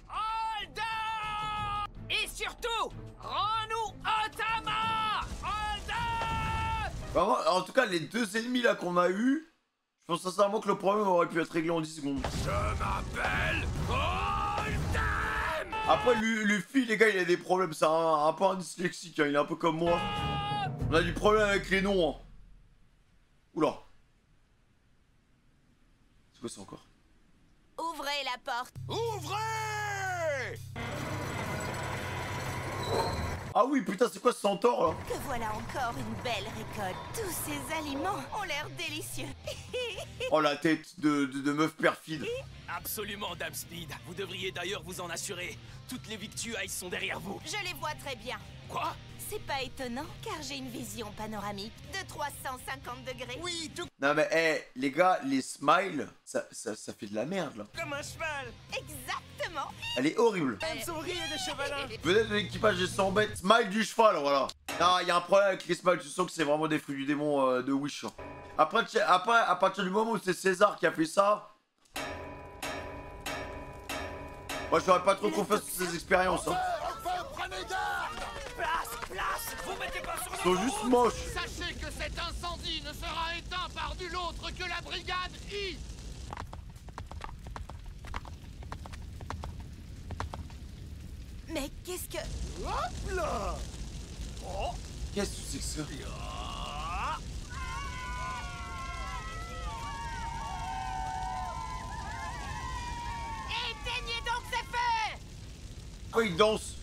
Hold Up! Et surtout, rends-nous Otama! Hold Up! Vraiment, en tout cas, les deux ennemis là qu'on a eu, je pense sincèrement que le problème aurait pu être réglé en 10 secondes. Je m'appelle Roldem! Après, Luffy, les gars, il a des problèmes. C'est un peu un dyslexique, hein. Il est un peu comme moi. On a du problème avec les noms. Hein. Oula. C'est quoi ça encore? Ouvrez la porte. Ouvrez! Ah oui, putain, c'est quoi ce centaure là? Que voilà encore une belle récolte. Tous ces aliments ont l'air délicieux. Oh, la tête de meuf perfide. Absolument, Dame Speed. Vous devriez d'ailleurs vous en assurer. Toutes les victuailles sont derrière vous. Je les vois très bien. Quoi? C'est pas étonnant, car j'ai une vision panoramique de 350 degrés. Oui, tout Non mais, les gars, les smiles, ça fait de la merde là. comme un cheval! Exactement. Elle est horrible. Même sourire de chevalin! Peut-être l'équipage des 100 bêtes. Smile du cheval, voilà. Non, il y a un problème avec les smiles, tu sens que c'est vraiment des fruits du démon de Wish. Hein. Après, à partir du moment où c'est César qui a fait ça... Moi, j'aurais pas trop confiance sur ces expériences. Hein. Prenez garde! Place! Vous mettez pas sur Ils sont juste moches. Sachez que cet incendie ne sera éteint par nul autre que la brigade I. Mais qu'est-ce que... Hop là! Qu'est-ce que c'est que ça? Éteignez donc ces feux! Pourquoi il danse?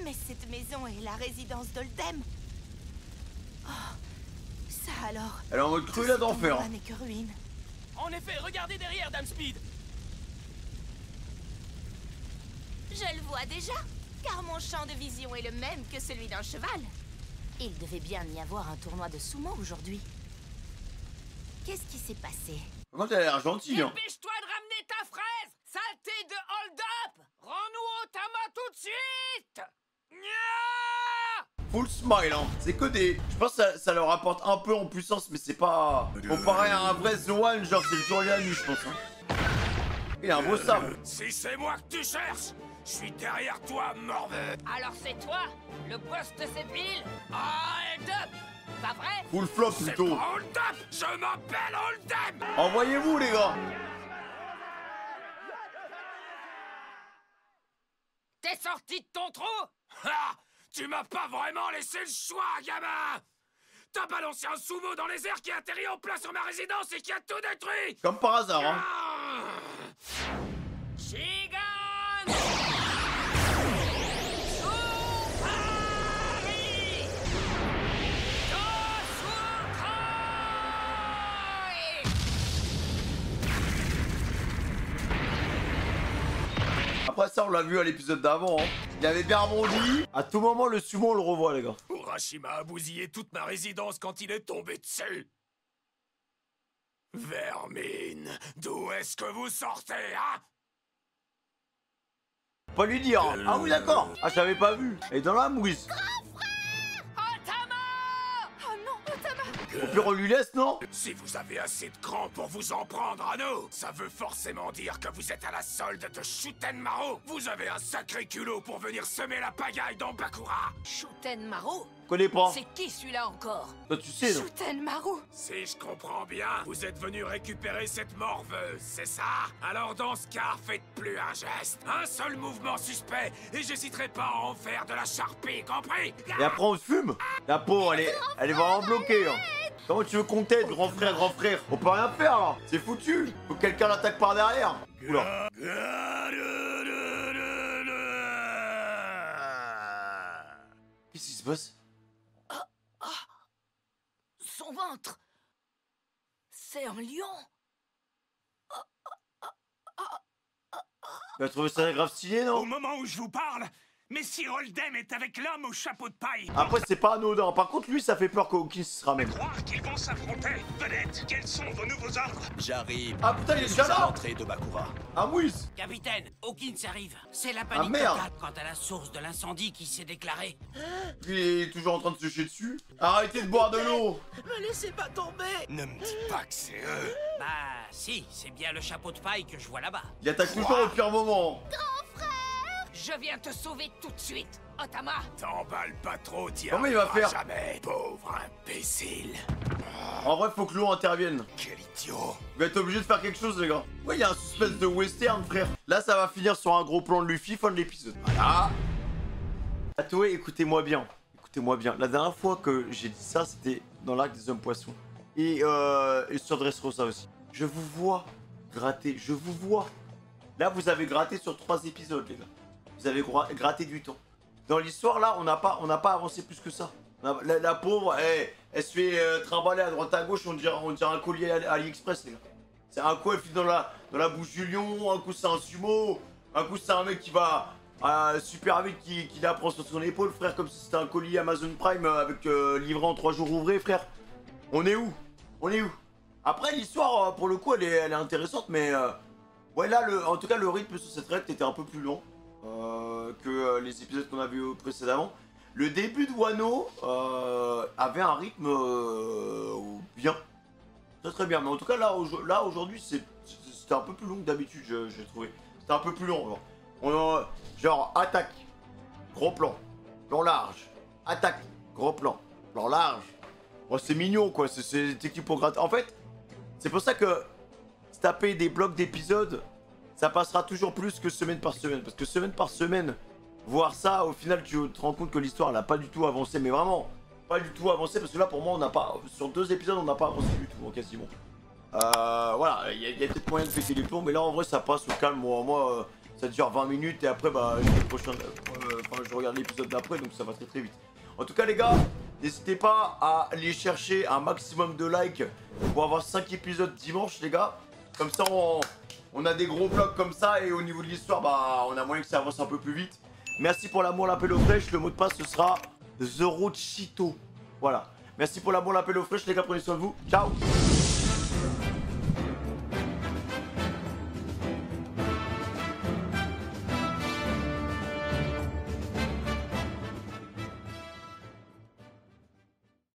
Mais cette maison est la résidence d'Oldem. Oh, ça alors... Elle est en mode cru là d'enfer. n'est que ruine. En effet, regardez derrière, Dame Speed. Je le vois déjà, car mon champ de vision est le même que celui d'un cheval. Il devait bien y avoir un tournoi de sumo aujourd'hui. Qu'est-ce qui s'est passé? Par contre, elle a l'air gentille. Hein. Dépêche-toi de ramener ta fraise! Saleté de Hold Up! Rends-nous Otama tout de suite! Nya! Full smile, hein. C'est que des... Je pense que ça leur apporte un peu en puissance, mais c'est pas... Comparé à un vrai Zoan, genre c'est le jour et la nuit, je pense. Hein. Il a un beau sabre. Si c'est moi que tu cherches, je suis derrière toi, morveux. Alors c'est toi, le boss de cette ville? Hold Up! Pas vrai? Full flop plutôt. Hold up! Je m'appelle Hold'em! Envoyez-vous les gars. T'es sorti de ton trou? Ah! Tu m'as pas vraiment laissé le choix, gamin! T'as balancé un sumo dans les airs qui a atterri en plein sur ma résidence et qui a tout détruit! Comme par hasard, hein. Shigan! Après ça, on l'a vu à l'épisode d'avant. Hein. Il avait bien rebondi. À tout moment, le sumo, on le revoit, les gars. Urashima a bousillé toute ma résidence quand il est tombé dessus. Vermine, d'où est-ce que vous sortez, hein? Pas lui dire. Ah oui, d'accord. Ah, j'avais pas vu. Et dans la mouise. Oh non, Otama! Au pire, on lui laisse, non? Si vous avez assez de cran pour vous en prendre à nous, ça veut forcément dire que vous êtes à la solde de Shutenmaru. Vous avez un sacré culot pour venir semer la pagaille dans Bakura. Shutenmaru? Connais pas. C'est qui celui-là encore? Toi, tu sais, non? Shutenmaru! Si je comprends bien, vous êtes venu récupérer cette morveuse, c'est ça? Alors dans ce cas, faites plus un geste. Un seul mouvement suspect, et j'hésiterai pas à en faire de la charpie, compris? Et après, on se fume. La peau, elle est vraiment bloquée. Hein. Comment tu veux qu'on t'aide, grand frère, grand frère? On peut rien faire, là. C'est foutu. Faut que quelqu'un l'attaque par derrière. Oula. Qu'est-ce qui se passe? Son ventre! C'est un lion! Tu as trouvé ça grave stylé, non? Au moment où je vous parle, Messire Hold'em est avec l'homme au chapeau de paille. Après, c'est pas anodin. Par contre, lui, ça fait peur qu'Hawkins se ramène. Croire qu'ils vont s'affronter. Vedette, quels sont vos nouveaux ordres? J'arrive. Ah putain, il est déjà là! l'entrée de Bakura. Ah oui! Capitaine, Hawkins arrive. C'est la panique merde. totale quant à la source de l'incendie qui s'est déclarée. Il est toujours en train de se chier dessus. Arrêtez de boire de l'eau! Me laissez pas tomber! Ne me dis pas que c'est eux. Bah si, c'est bien le chapeau de paille que je vois là-bas. Il attaque toujours au pire moment. Je viens te sauver tout de suite, Otama! T'emballes pas trop, t'y Comment il va arriveras faire? jamais, pauvre imbécile. En vrai, faut que l'eau intervienne. Quel idiot. Il va être obligé de faire quelque chose, les gars. Ouais, il y a un suspense de western, frère. Là, ça va finir sur un gros plan de Luffy, fin de l'épisode. Voilà. Atoué, écoutez-moi bien. Écoutez-moi bien. La dernière fois que j'ai dit ça, c'était dans l'arc des hommes poissons. Et sur Dressrosa aussi. Je vous vois gratter. Je vous vois. Là, vous avez gratté sur 3 épisodes, les gars. Vous avez gratté du temps. Dans l'histoire, là, on n'a pas avancé plus que ça. La pauvre, elle se fait trimballer à droite à gauche, on dirait un collier à AliExpress, les gars. C'est un coup, elle file dans la bouche du lion, un coup, c'est un sumo, un coup, c'est un mec qui va super vite, qui la prend sur son épaule, frère, comme si c'était un colis Amazon Prime avec livré en 3 jours ouvrés, frère. On est où? On est où? Après, l'histoire, pour le coup, elle est intéressante, mais ouais, là, en tout cas, le rythme sur cette recte était un peu plus lent que les épisodes qu'on a vus précédemment. Le début de Wano avait un rythme bien, très bien. Mais en tout cas, là aujourd'hui, c'était un peu plus long que d'habitude, j'ai trouvé. C'était un peu plus long. Genre, attaque, gros plan large, attaque, gros plan large. Bon, c'est mignon, quoi. C'est équipe pour gratter. En fait, c'est pour ça que se taper des blocs d'épisodes, ça passera toujours plus que semaine par semaine. Parce que semaine par semaine, voir ça, au final, tu te rends compte que l'histoire n'a pas du tout avancé. Mais vraiment, pas du tout avancé. Parce que là, pour moi, on n'a pas. Sur 2 épisodes, on n'a pas avancé du tout, quasiment. Voilà, il y a peut-être moyen de péter les plombs. Mais là, en vrai, ça passe au calme. Moi, ça dure 20 minutes. Et après, bah, je regarde l'épisode d'après. Donc, ça va très très vite. En tout cas, les gars, n'hésitez pas à aller chercher un maximum de likes pour avoir 5 épisodes dimanche, les gars. Comme ça, on a des gros blocs comme ça. Et au niveau de l'histoire, bah, on a moyen que ça avance un peu plus vite. Merci pour l'amour, l'appel aux fraîches. Le mot de passe, ce sera Zorochito. Voilà. Merci pour l'amour, l'appel aux fraîches, les gars. Prenez soin de vous. Ciao.